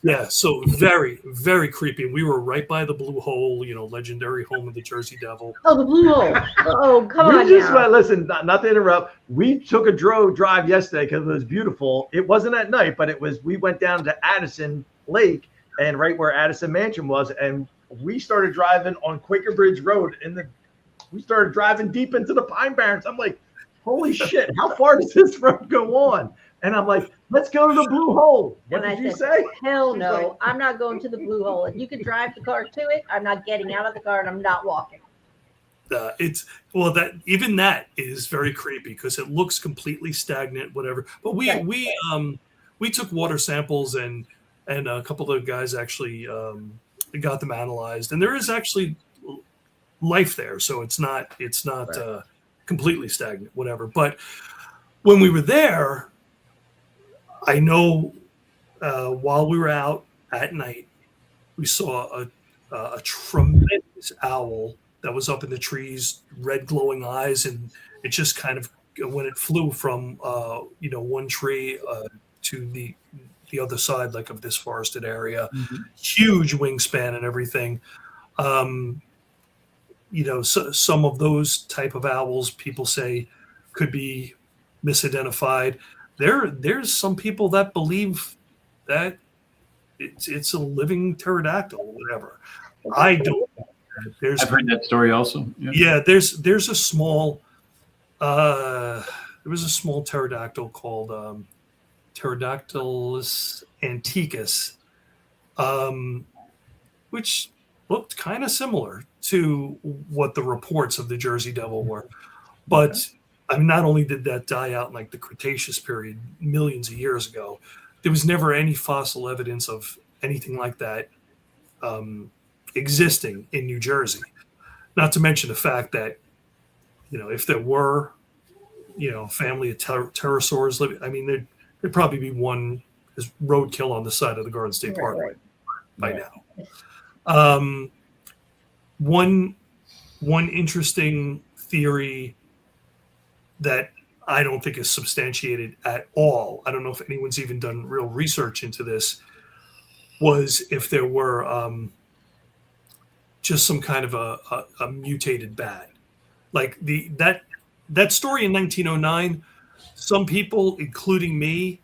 Yeah, so very, very creepy. And we were right by the Blue Hole, legendary home of the Jersey Devil. Oh, the Blue Hole. Oh, come on now. Listen, not to interrupt. We took a drive yesterday because it was beautiful. It wasn't at night, but we went down to Addison Lake and right where Addison Mansion was. And we started driving on Quaker Bridge Road. We started driving deep into the Pine Barrens. I'm like, holy shit, how far does this road go on? And I'm like, let's go to the Blue Hole. What did you say? Hell no, I'm not going to the Blue Hole. If you can drive the car to it, I'm not getting out of the car and I'm not walking. That is very creepy because it looks completely stagnant, whatever. But we took water samples and a couple of guys actually got them analyzed, and there is actually life there, so it's not completely stagnant, whatever. But when we were there, I know while we were out at night, we saw a tremendous owl that was up in the trees, red glowing eyes, and it just kind of, when it flew from one tree to the other side, like of this forested area, huge wingspan and everything. So some of those type of owls, people say, could be misidentified. There's some people that believe that it's a living pterodactyl or whatever. I don't. I've heard that story also. Yeah, there's a small there was a small pterodactyl called Pterodactylus antiquus, which looked kind of similar to what the reports of the Jersey Devil were. But I mean, not only did that die out in like the Cretaceous period, millions of years ago, there was never any fossil evidence of anything like that existing in New Jersey. Not to mention the fact that, if there were, a family of pterosaurs living, I mean, there'd probably be one as roadkill on the side of the Garden State Park by now. One interesting theory that I don't think is substantiated at all, I don't know if anyone's even done real research into this, was if there were just some kind of a mutated bat. Like that story in 1909, some people, including me,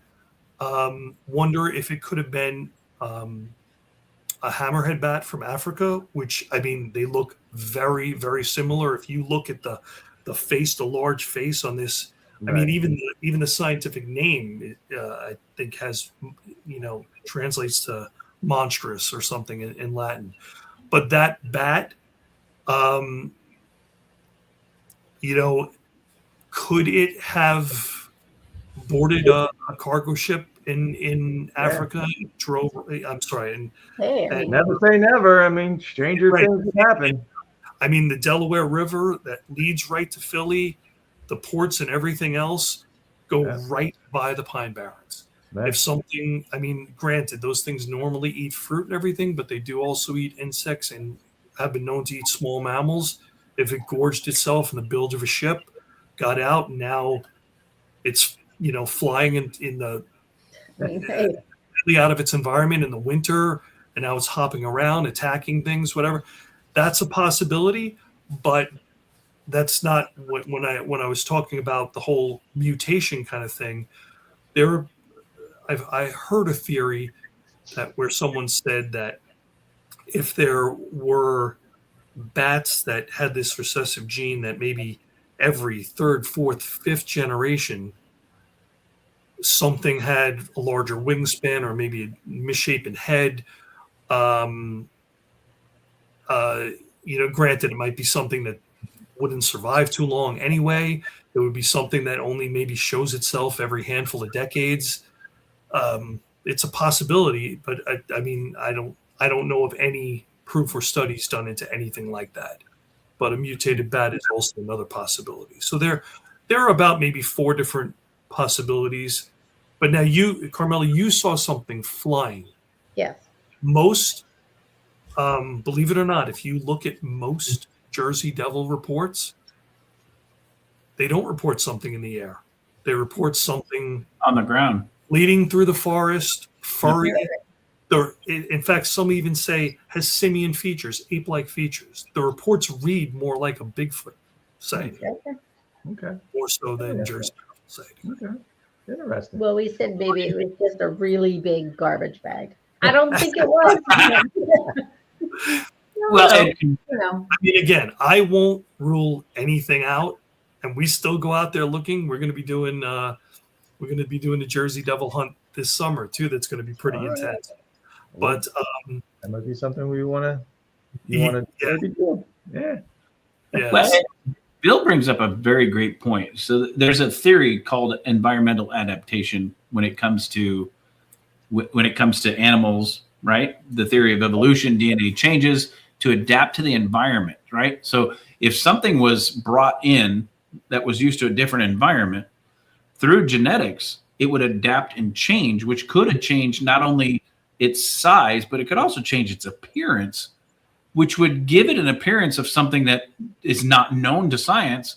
wonder if it could have been a hammerhead bat from Africa, which, I mean, they look very, very similar. If you look at the face, the large face on this, I mean, even the scientific name, I think has, translates to monstrous or something in Latin. But that bat, could it have boarded a cargo ship in Africa? Never say never. I mean, stranger things have happened. I mean, the Delaware River that leads right to Philly, the ports and everything else go right by the Pine Barrens. Right. If something, I mean, granted, those things normally eat fruit and everything, but they do also eat insects and have been known to eat small mammals. If it gorged itself in the bilge of a ship, got out, and now it's, flying in the out of its environment in the winter, and now it's hopping around, attacking things, whatever. That's a possibility, but that's not what, when I was talking about the whole mutation kind of thing. I heard a theory that where someone said that if there were bats that had this recessive gene, that maybe every third, fourth, fifth generation, something had a larger wingspan or maybe a misshapen head. Granted, it might be something that wouldn't survive too long anyway. It would be something that only maybe shows itself every handful of decades. It's a possibility, but I mean, I don't know of any proof or studies done into anything like that. But a mutated bat is also another possibility. So there are about maybe 4 different possibilities. But now you, Carmela, you saw something flying. Yes. Most, believe it or not, if you look at most Jersey Devil reports, they don't report something in the air. They report something on the ground, leading through the forest, furry. In fact, some even say has simian features, ape-like features. The reports read more like a Bigfoot sighting. Okay. More so than Jersey Devil sighting. Okay. Interesting. Well, we said maybe it was just a really big garbage bag. I don't think it was. I mean, again, I won't rule anything out, and we still go out there looking. We're going to be doing the Jersey Devil hunt this summer too. That's going to be pretty intense. But that might be something we want to. Yeah. Well, Bill brings up a very great point. So there's a theory called environmental adaptation when it comes to animals, right? The theory of evolution, DNA changes to adapt to the environment, right? So if something was brought in that was used to a different environment, through genetics, it would adapt and change, which could have changed not only its size, but it could also change its appearance, which would give it an appearance of something that is not known to science,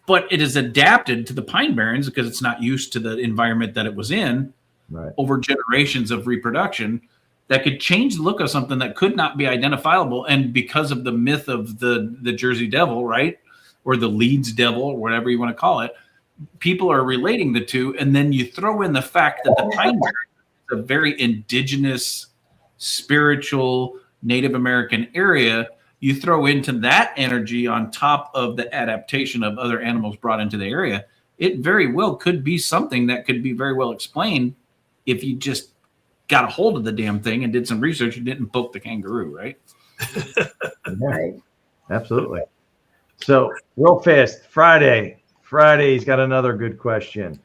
but it is adapted to the Pine Barrens because it's not used to the environment that it was in over generations of reproduction. That could change the look of something that could not be identifiable. And because of the myth of the Jersey Devil, right? Or the Leeds Devil, or whatever you want to call it, people are relating the two. And then you throw in the fact that the Pine Barrens is a very indigenous, spiritual, Native American area. You throw into that energy on top of the adaptation of other animals brought into the area. It very well could be something that could be very well explained if you just got a hold of the damn thing and did some research and didn't poke the kangaroo, right? Right. Absolutely. So real fast, Friday's got another good question.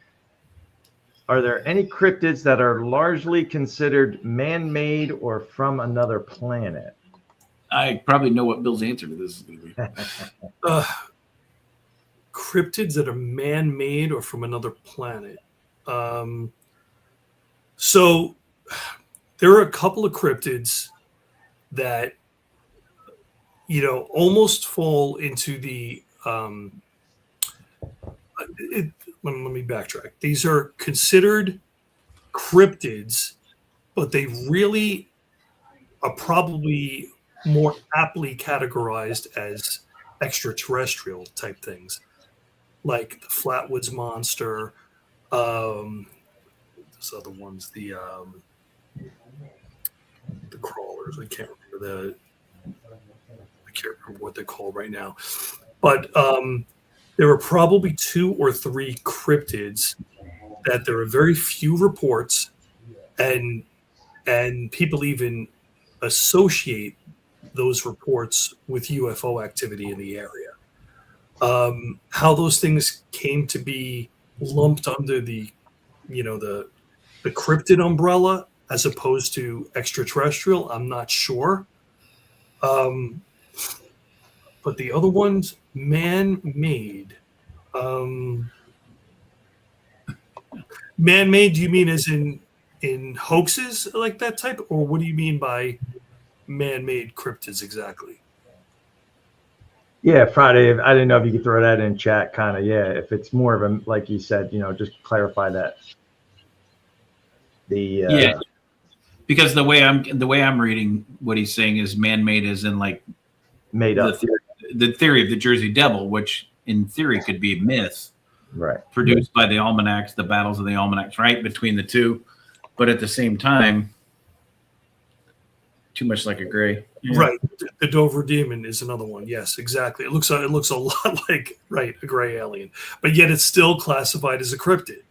Are there any cryptids that are largely considered man-made or from another planet? I probably know what Bill's answer to this is going to be. Cryptids that are man-made or from another planet. So there are a couple of cryptids that almost fall into the let me backtrack. These are considered cryptids, but they really are probably more aptly categorized as extraterrestrial type things, like the Flatwoods Monster, those other ones, the crawlers. I can't remember what they're called right now, but there are probably 2 or 3 cryptids that there are very few reports, and people even associate those reports with UFO activity in the area. How those things came to be lumped under the cryptid umbrella as opposed to extraterrestrial, I'm not sure. But the other ones, man-made. Man-made, do you mean as in hoaxes like that type? Or what do you mean by man-made cryptids exactly? Yeah, Friday. I didn't know if you could throw that in chat, kind of. Yeah, if it's more of a, like you said, just clarify that. Yeah, because the way I'm reading what he's saying is man-made, as in like made up. The theory of the Jersey Devil, which in theory could be myth, right? Produced by the almanacs, the battles of the almanacs, right between the two, but at the same time, too much like a gray. Yeah. Right. The Dover Demon is another one. Yes, exactly. It looks a lot like a gray alien, but yet it's still classified as a cryptid.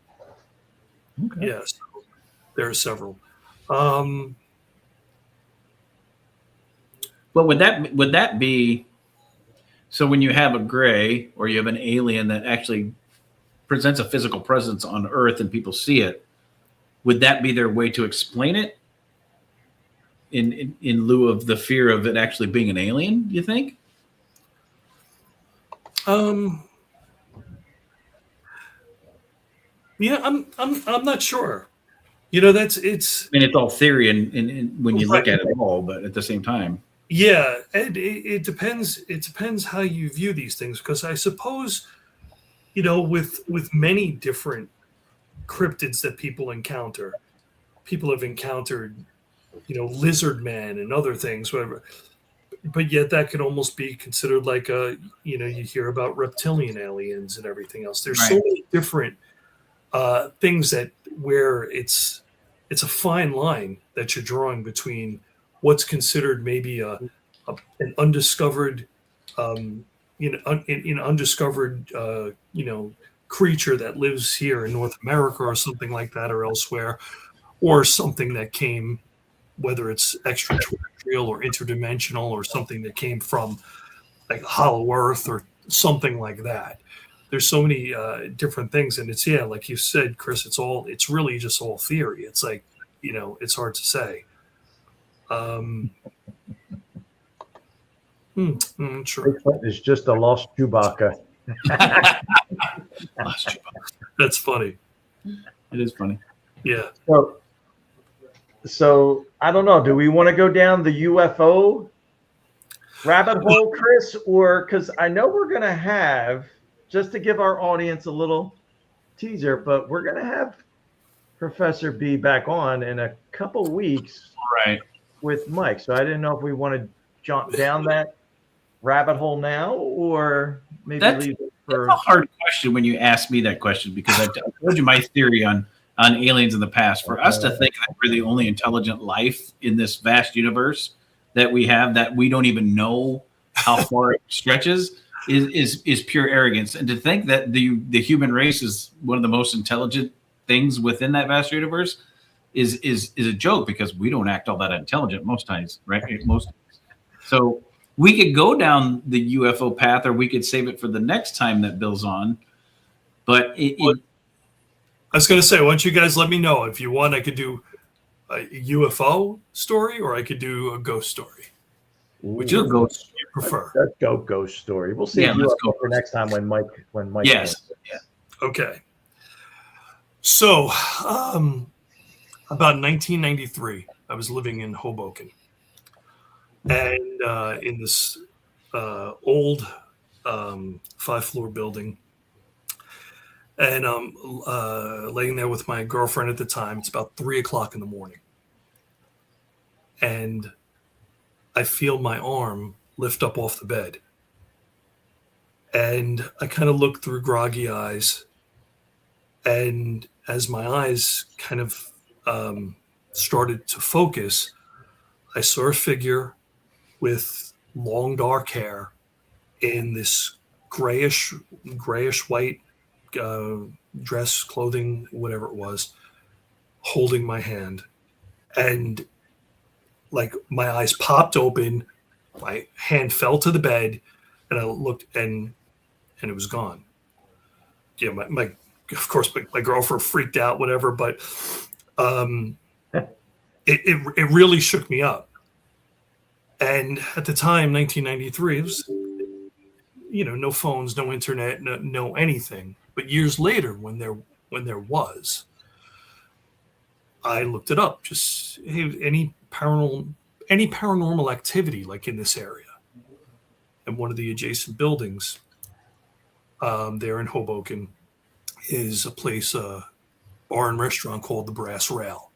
Okay. Yes, there are several. But would that be? So when you have a gray or you have an alien that actually presents a physical presence on Earth and people see it, would that be their way to explain it? In lieu of the fear of it actually being an alien, do you think? Yeah, I'm not sure. It's. I mean, it's all theory, and when you look at it all, but at the same time. Yeah, and it depends. It depends how you view these things, because I suppose, with many different cryptids that people have encountered, lizard men and other things, whatever. But yet that could almost be considered like you hear about reptilian aliens and everything else. There's so many different things where it's a fine line that you're drawing between what's considered maybe an undiscovered, undiscovered, creature that lives here in North America or something like that, or elsewhere, or something that came, whether it's extraterrestrial or interdimensional, or something that came from like Hollow Earth or something like that. There's so many different things, and it's like you said, Chris. It's really just all theory. It's like it's hard to say. Sure. It's just a lost Chewbacca. That's funny. It is funny. Yeah. So I don't know. Do we want to go down the UFO rabbit hole, Chris, or because I know we're going to have, just to give our audience a little teaser, but we're going to have Professor B back on in a couple weeks, right, with Mike. So I didn't know if we want to jump down that rabbit hole now, or maybe leave it for. That's a hard question when you ask me that question, because I told you my theory on aliens in the past. For us to think that we're the only intelligent life in this vast universe that we have, that we don't even know how far it stretches, is pure arrogance. And to think that the human race is one of the most intelligent things within that vast universe is a joke, because we don't act all that intelligent most times, right? Most times. So we could go down the UFO path, or we could save it for the next time that Bill's on. But I was going to say, why don't you guys let me know if you want? I could do a UFO story, or I could do a ghost story. Which you'll go you prefer? Let's go ghost story. We'll see let's go for next time when Mike. Yes. Can. Okay. So, about 1993, I was living in Hoboken, and in this old 5-floor building, and I'm laying there with my girlfriend at the time. It's about 3:00 in the morning, and I feel my arm lift up off the bed, and I kind of look through groggy eyes, and as my eyes kind of started to focus, I saw a figure with long dark hair in this grayish white dress, clothing, whatever it was, holding my hand. And like my eyes popped open, my hand fell to the bed, and I looked, and it was gone. Yeah, my of course my girlfriend freaked out, whatever, but it really shook me up. And at the time, 1993, it was, no phones, no internet, no anything. But years later, when there was, I looked it up. Just any paranormal activity like in this area, and one of the adjacent buildings there in Hoboken is a place, bar and restaurant called the Brass Rail.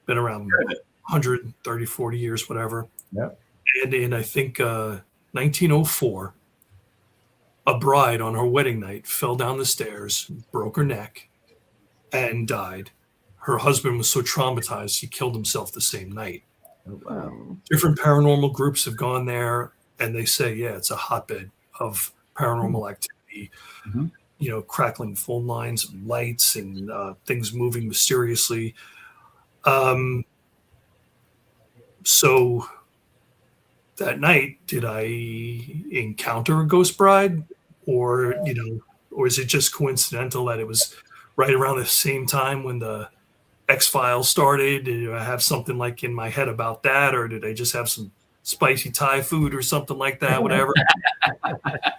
Been around 130, 40 years, whatever. Yeah. And in, I think, 1904, a bride on her wedding night fell down the stairs, broke her neck, and died. Her husband was so traumatized, he killed himself the same night. Oh, wow. Different paranormal groups have gone there, and they say, yeah, it's a hotbed of paranormal activity. Mm-hmm. Crackling phone lines and lights and things moving mysteriously. So that night, did I encounter a ghost bride, or is it just coincidental that it was right around the same time when the X-Files started? Did I have something like in my head about that, or did I just have some spicy Thai food or something like that, whatever?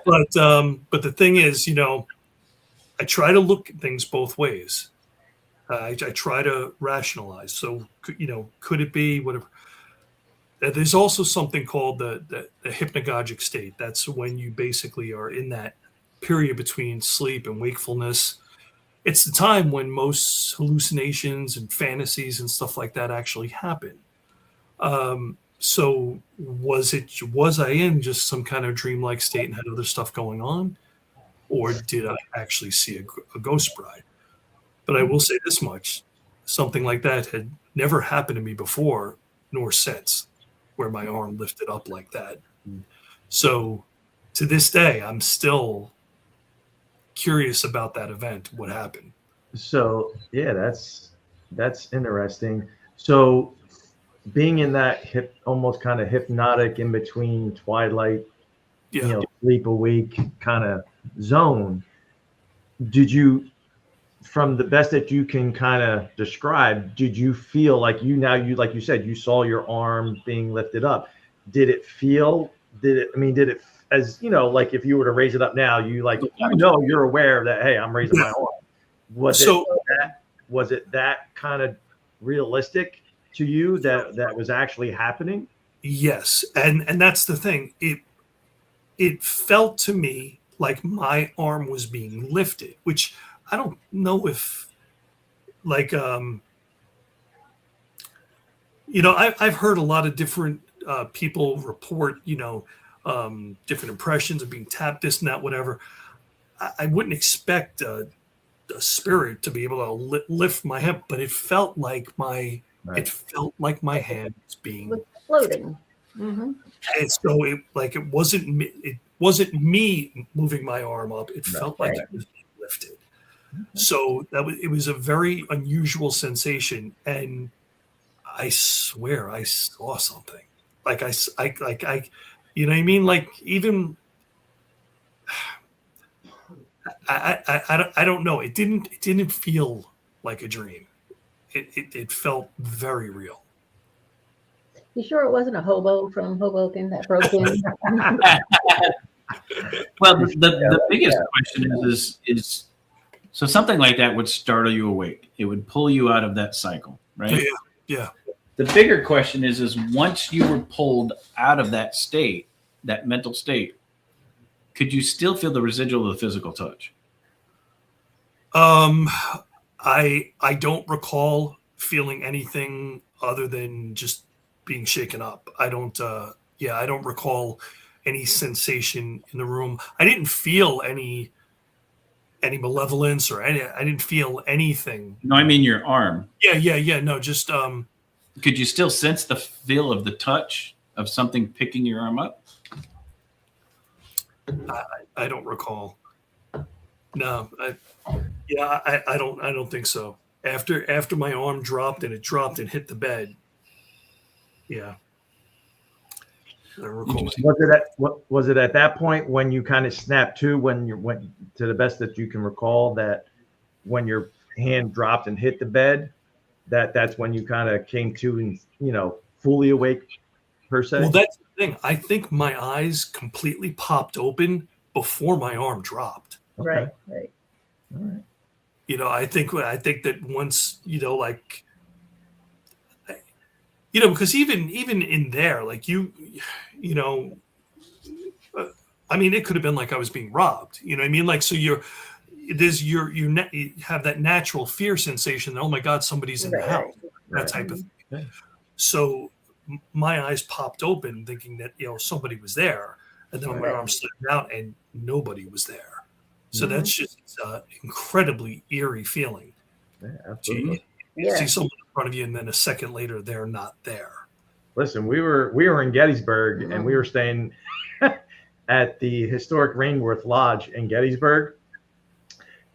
But the thing is, I try to look at things both ways. I try to rationalize. So, could it be whatever? There's also something called the hypnagogic state. That's when you basically are in that period between sleep and wakefulness. It's the time when most hallucinations and fantasies and stuff like that actually happen. So was I in just some kind of dreamlike state and had other stuff going on? Or did I actually see a ghost bride? But I will say this much. Something like that had never happened to me before, nor since, where my arm lifted up like that. So to this day, I'm still curious about that event, what happened. So yeah, that's interesting. So being in that almost kind of hypnotic in between twilight, sleep awake kind of zone, did you, from the best that you can kind of describe, did you feel like like you said, you saw your arm being lifted up? Did it as like if you were to raise it up now, you're aware that, hey, I'm raising my arm. Was it that kind of realistic to you that was actually happening? Yes. And that's the thing. It felt to me like my arm was being lifted, which I don't know if I've heard a lot of different people report, different impressions of being tapped, this and that, whatever. I wouldn't expect a spirit to be able to lift my hip, but it felt like my hand was being floating. Mm-hmm. And so it wasn't me moving my arm up. It felt like it was being lifted. Mm-hmm. So it was a very unusual sensation, and I swear I saw something. You know what I mean? Like even I don't know. It didn't feel like a dream. It felt very real. You sure it wasn't a hobo from Hoboken that broke in? Well, the biggest question is so something like that would startle you awake. It would pull you out of that cycle, right? Yeah. The bigger question is once you were pulled out of that state, that mental state, could you still feel the residual of the physical touch? I don't recall feeling anything other than just being shaken up. I don't recall any sensation in the room. I didn't feel any malevolence or I didn't feel anything. No, I mean your arm. Yeah. No, just Could you still sense the feel of the touch of something picking your arm up? I don't recall. No, I don't think so. After my arm dropped and it hit the bed. Yeah. I recall. Was it at that point when you kind of snapped to, when you went, to the best that you can recall, that when your hand dropped and hit the bed, that's when you kind of came to and, you know, fully awake per se? Well, that's the thing. I think my eyes completely popped open before my arm dropped. Right. All right. You know, I think that once, you know, like, you know, because even in there, like you know, I mean, it could have been like I was being robbed. You know what I mean? Like, so you have that natural fear sensation that, oh my God, somebody's in the house, that type of thing. Yeah. So my eyes popped open thinking that, you know, somebody was there. And then my arm slipped out and nobody was there. So that's just incredibly eerie feeling. Yeah, absolutely. You see someone in front of you and then a second later they're not there. Listen, we were in Gettysburg and we were staying at the historic Rainworth Lodge in Gettysburg.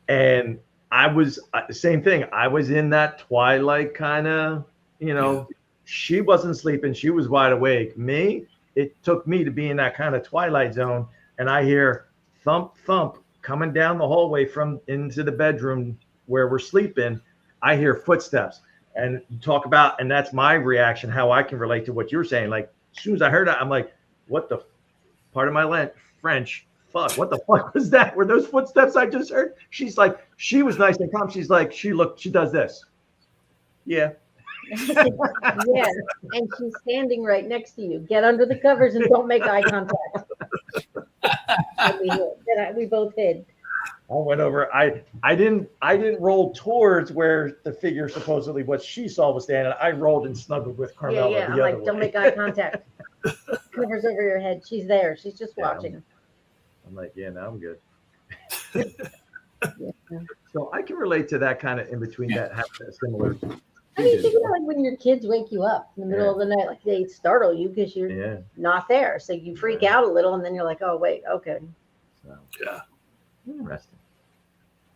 And I was same thing. I was in that twilight kind of, you know, she wasn't sleeping. She was wide awake. Me, it took me to be in that kind of twilight zone. And I hear thump, thump coming down the hallway from into the bedroom where we're sleeping. I hear footsteps, and you talk about, and that's my reaction, how I can relate to what you're saying. Like, as soon as I heard that, I'm like, what the, part of my French, fuck, what the fuck was that? Were those footsteps I just heard? She's like, she was nice and calm. She's like, she does this. Yeah. Yeah, and she's standing right next to you. Get under the covers and don't make eye contact. We both hid. I went over. I didn't roll towards where the figure supposedly what she saw was standing. I rolled and snuggled with Carmela. Yeah. I'm like, don't make eye contact. Covers over your head. She's there. She's just watching. I'm like, yeah, now I'm good. Yeah. So I can relate to that kind of in between that similar. I mean, think about like when your kids wake you up in the middle of the night, like they startle you because you're not there. So you freak out a little and then you're like, oh, wait, okay. So, Yeah. Interesting.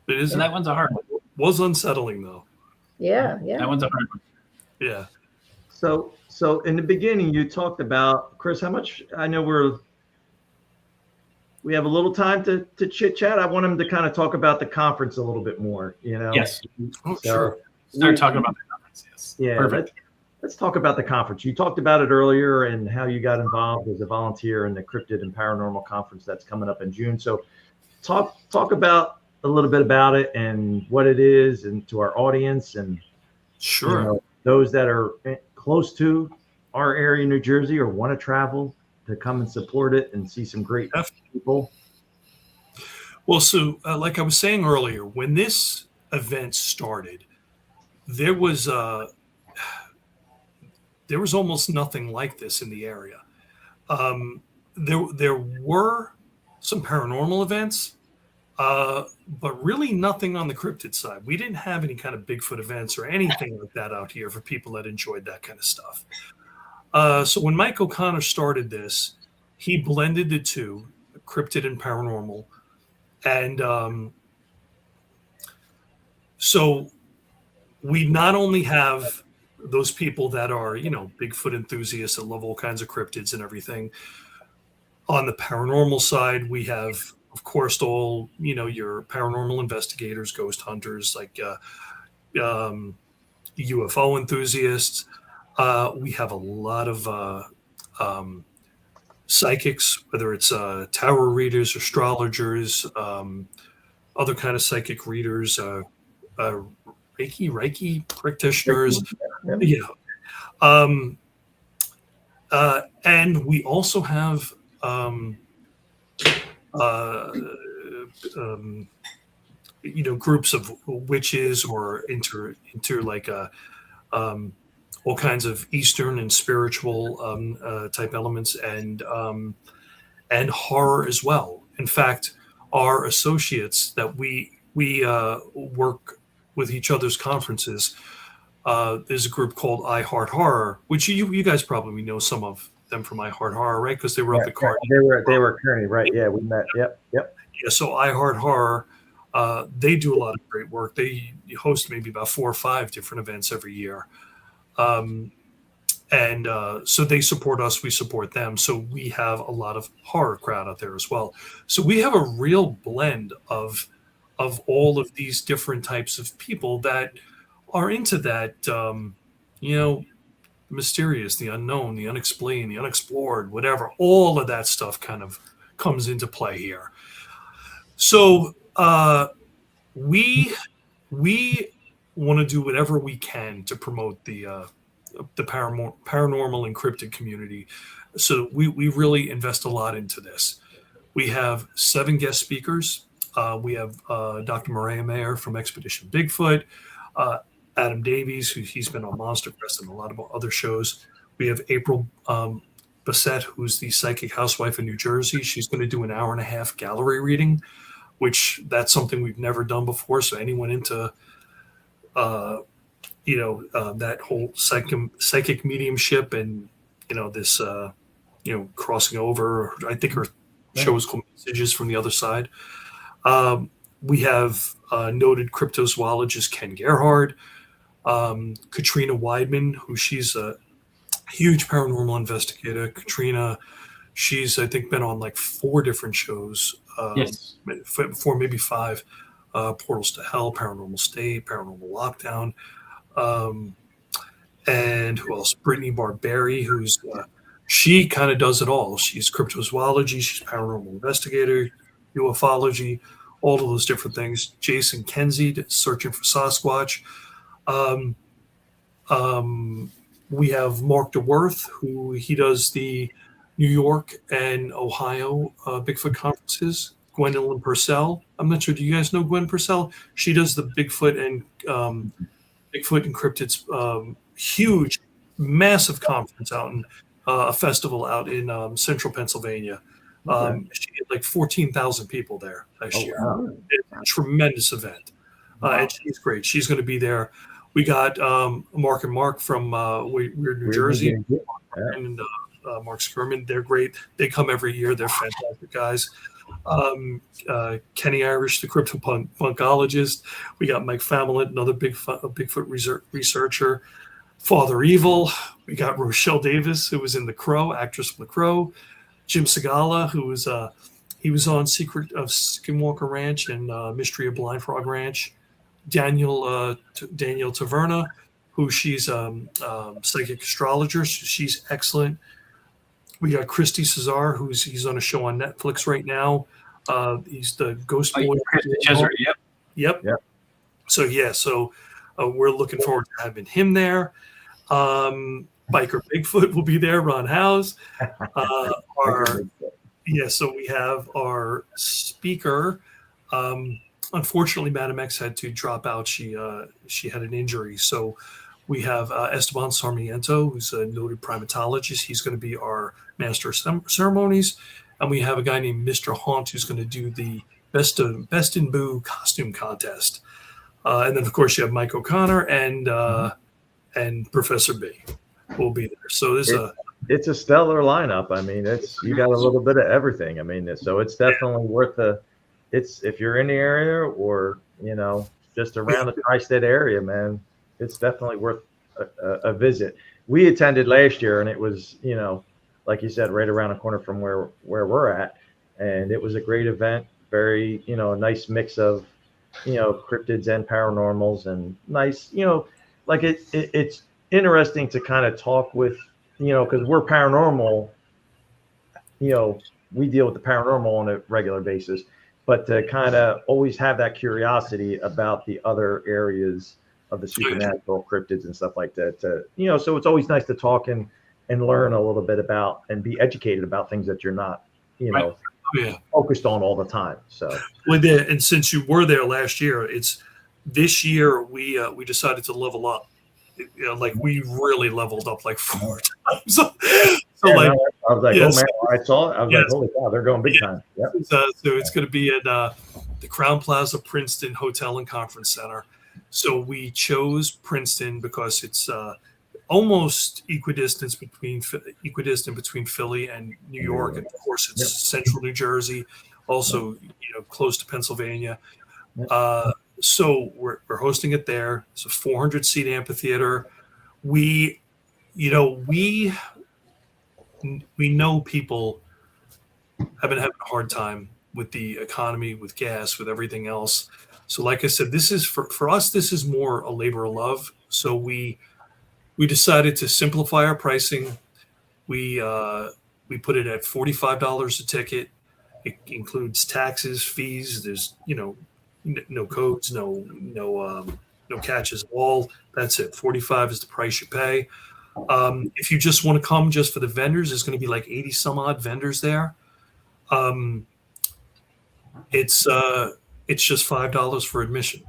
It is. So that one's a hard one. Was unsettling though. Yeah. That one's a hard one. Yeah. So in the beginning, you talked about, Chris, how much, I know we have a little time to chit chat. I want him to kind of talk about the conference a little bit more, you know? Yes. Oh, So, sure. Start talking about the conference. Yes. Yeah. Perfect. Let's talk about the conference. You talked about it earlier and how you got involved as a volunteer in the Cryptid and Paranormal Conference that's coming up in June. So talk about a little bit about it and what it is, and to our audience, and Sure. you know, those that are close to our area, New Jersey, or want to travel to come and support it and see some great people. Well, so like I was saying earlier, when this event started, there was almost nothing like this in the area. There were some paranormal events, but really nothing on the cryptid side. We didn't have any kind of Bigfoot events or anything like that out here for people that enjoyed that kind of stuff. So when Mike O'Connor started this, he blended the two, cryptid and paranormal. And so we not only have those people that are, you know, Bigfoot enthusiasts that love all kinds of cryptids and everything, On the paranormal side, we have, of course, all your paranormal investigators, ghost hunters, like UFO enthusiasts. We have a lot of psychics, whether it's tarot readers, astrologers, other kind of psychic readers, Reiki practitioners. Yep. Yeah. And we also have groups of witches or into like all kinds of Eastern and spiritual type elements, and horror as well. In fact, our associates that we work with each other's conferences. There's a group called I Heart Horror, which you guys probably know some of them from I Heart Horror, right? Because they were up at Carnegie. They were Kearney, right? Yeah, we met. Yep. Yeah. So I Heart Horror, they do a lot of great work. They host maybe about 4 or 5 different events every year. So they support us, we support them. So we have a lot of horror crowd out there as well. So we have a real blend of all of these different types of people that are into that, mysterious, the unknown, the unexplained, the unexplored, whatever. All of that stuff kind of comes into play here. So we want to do whatever we can to promote the paranormal and cryptid community. So we really invest a lot into this. We have 7 guest speakers. We have Dr. Maria Mayer from Expedition Bigfoot, Adam Davies, he's been on Monster Quest and a lot of other shows. We have April Bassett, who's the psychic housewife in New Jersey. She's going to do an 1.5-hour gallery reading, which that's something we've never done before. So anyone into that whole psychic mediumship and this crossing over, I think her show is called Messages from the Other Side. We have noted cryptozoologist Ken Gerhard, Katrina Weidman, who she's a huge paranormal investigator. Katrina, she's I think been on like 4 different shows. Yes. 4, maybe 5. Portals to Hell, Paranormal State, Paranormal Lockdown. And who else? Brittany Barberi, who's she kind of does it all. She's cryptozoology, she's paranormal investigator, ufology, all of those different things. Jason Kenzie, searching for Sasquatch. We have Mark DeWorth, who he does the New York and Ohio Bigfoot conferences. Gwendolyn Purcell. I'm not sure. Do you guys know Gwen Purcell? She does the Bigfoot and Cryptids huge, massive conference out in a festival out in central Pennsylvania. She had like 14,000 people there last year. Wow. It's a tremendous event. And she's great. She's going to be there. We got Mark and Mark from we're New Jersey. And Mark Skirman. They're great. They come every year. They're fantastic guys. Kenny Irish, the cryptopunkologist. We got Mike Famelin, another Bigfoot researcher. Father Evil. We got Rochelle Davis, who was in The Crow, actress from The Crow. Jim Segala, who was he was on Secret of Skinwalker Ranch and Mystery of Blind Frog Ranch. Daniel Taverna, who she's psychic astrologer. She's excellent. We got Christy Cesar, he's on a show on Netflix right now. He's the ghost boy. Yep. So we're looking forward to having him there. Biker Bigfoot will be there. Ron House. So we have our speaker. Unfortunately, Madam X had to drop out. She had an injury. So we have Esteban Sarmiento, who's a noted primatologist. He's going to be our master of ceremonies. And we have a guy named Mr. Haunt, who's going to do the Best in Boo costume contest. And then, of course, you have Mike O'Connor and Professor B will be there. So it's a stellar lineup. I mean, you got a little bit of everything. I mean, so it's definitely worth if you're in the area or, just around the tri-state area, man, it's definitely worth a visit. We attended last year and it was, like you said, right around the corner from where we're at, and it was a great event. Very, a nice mix of, cryptids and paranormals, and nice, like it's interesting to kind of talk with, because we're paranormal, we deal with the paranormal on a regular basis, but to kind of always have that curiosity about the other areas of the supernatural, cryptids and stuff like that. So it's always nice to talk and learn a little bit about and be educated about things that you're not, Right. Yeah. focused on all the time. So And since you were there last year, it's this year we decided to level up. Like we really leveled up like 4 times. So like, I was like, yes. oh man, I saw it. I was Yes. like, holy cow, they're going big time. Yep. So it's going to be at the Crown Plaza Princeton Hotel and Conference Center. So we chose Princeton because it's almost equidistant between Philly and New York, and of course it's central New Jersey, also close to Pennsylvania. So we're hosting it there. It's a 400-seat amphitheater. We know people have been having a hard time with the economy, with gas, with everything else. So like I said, this is for us, this is more a labor of love. So we decided to simplify our pricing. We put it at $45 a ticket. It includes taxes, fees. There's no codes, no catches at all. That's it. $45 is the price you pay. If you just want to come just for the vendors, there's going to be like 80 some odd vendors there. It's just $5 for admission.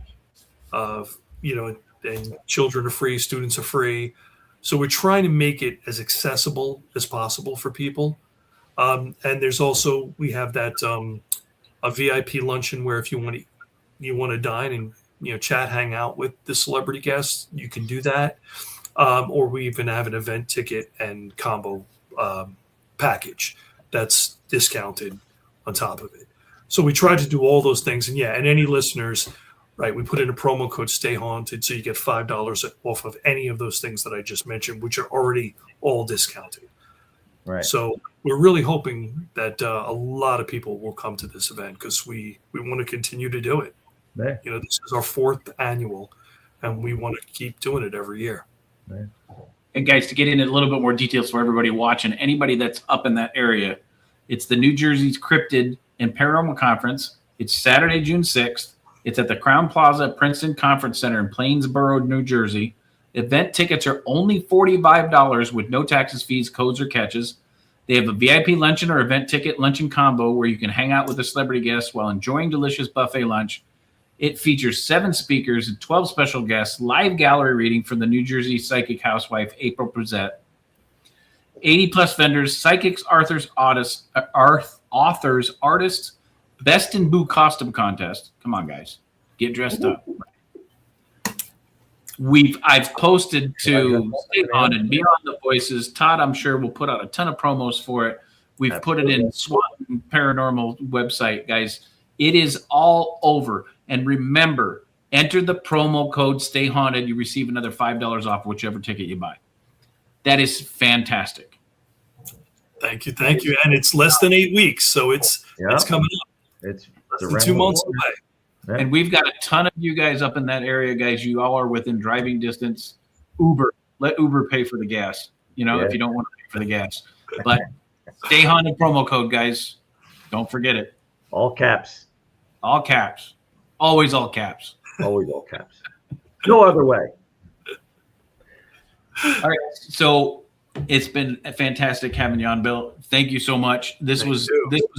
And children are free, students are free. So we're trying to make it as accessible as possible for people. And there's also, we have that a VIP luncheon where if you want to dine and chat, hang out with the celebrity guests, you can do that. Or we even have an event ticket and combo package that's discounted on top of it. So we try to do all those things. And and any listeners, right, we put in a promo code Stay Haunted, so you get $5 off of any of those things that I just mentioned, which are already all discounted. Right. So we're really hoping that a lot of people will come to this event because we want to continue to do it. Yeah. This is our 4th annual, and we want to keep doing it every year. Right. And guys, to get into a little bit more details for everybody watching, anybody that's up in that area, it's the New Jersey's Cryptid and Paranormal Conference. It's Saturday, June 6th. It's at the Crown Plaza Princeton Conference Center in Plainsboro, New Jersey. Event tickets are only $45 with no taxes, fees, codes, or catches. They have a VIP luncheon or event ticket luncheon combo where you can hang out with the celebrity guests while enjoying delicious buffet lunch. It features 7 speakers and 12 special guests, live gallery reading from the New Jersey psychic housewife, April Brissett, 80-plus vendors, psychics, authors, artists, Best in Boo costume contest. Come on, guys. Get dressed up. I've posted to Stay On and Beyond the Voices. Todd, I'm sure, will put out a ton of promos for it. We've put it in Swan Paranormal website, guys. It is all over. And remember, enter the promo code Stay Haunted. You receive another $5 off whichever ticket you buy. That is fantastic. Thank you. And it's less than 8 weeks, so it's coming up. It's less than 2 months away. Yeah. And we've got a ton of you guys up in that area, guys. You all are within driving distance. Uber, let Uber pay for the gas, if you don't want to pay for the gas. But Stay Haunted promo code, guys. Don't forget it. All caps. All caps. Always all caps. Always all caps. No other way. All right. So it's been fantastic having you on, Bill. Thank you so much. This was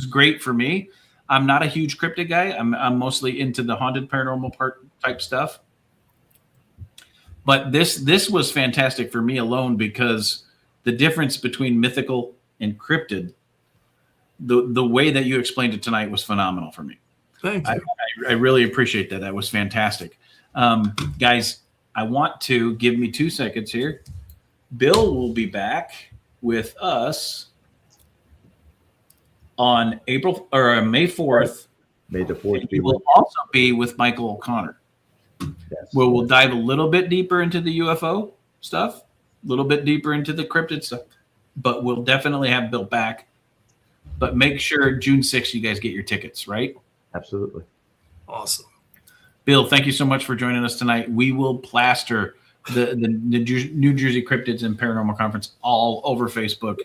great for me. I'm not a huge cryptid guy. I'm mostly into the haunted paranormal type stuff. But this was fantastic for me alone because the difference between mythical and cryptid, the way that you explained it tonight was phenomenal for me. Thank you. I really appreciate that. That was fantastic. Guys, I want to give me 2 seconds here. Bill will be back with us on May 4th. May the 4th be He will also be with Michael O'Connor. Yes. Where we'll dive a little bit deeper into the UFO stuff, a little bit deeper into the cryptid stuff, but we'll definitely have Bill back. But make sure June 6th you guys get your tickets, right? Absolutely. Awesome. Bill, thank you so much for joining us tonight. We will plaster the New Jersey Cryptids and Paranormal Conference all over Facebook.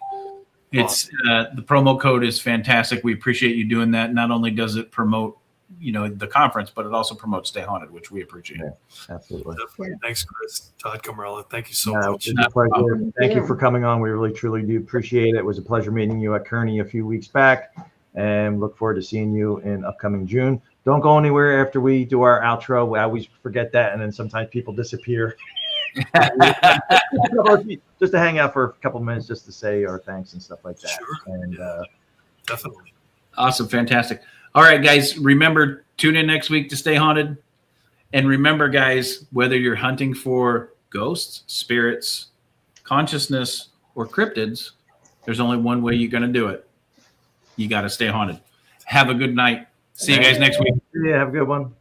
It's the promo code is fantastic. We appreciate you doing that. Not only does it promote, the conference, but it also promotes Stay Haunted, which we appreciate. Yeah, absolutely. Definitely. Thanks, Chris. Todd Camarella, thank you so No, much. it's a pleasure. Thank you for coming on. We really, truly do appreciate it. It was a pleasure meeting you at Kearney a few weeks back, and look forward to seeing you in upcoming June. Don't go anywhere after we do our outro. We always forget that, and then sometimes people disappear. Just to hang out for a couple minutes, just to say our thanks and stuff like that. Sure. And Definitely. Awesome. Fantastic. All right, guys, remember, tune in next week to Stay Haunted. And remember, guys, whether you're hunting for ghosts, spirits, consciousness, or cryptids, there's only one way you're going to do it. You got to stay haunted. Have a good night. See you guys next week. yeah, have a good one.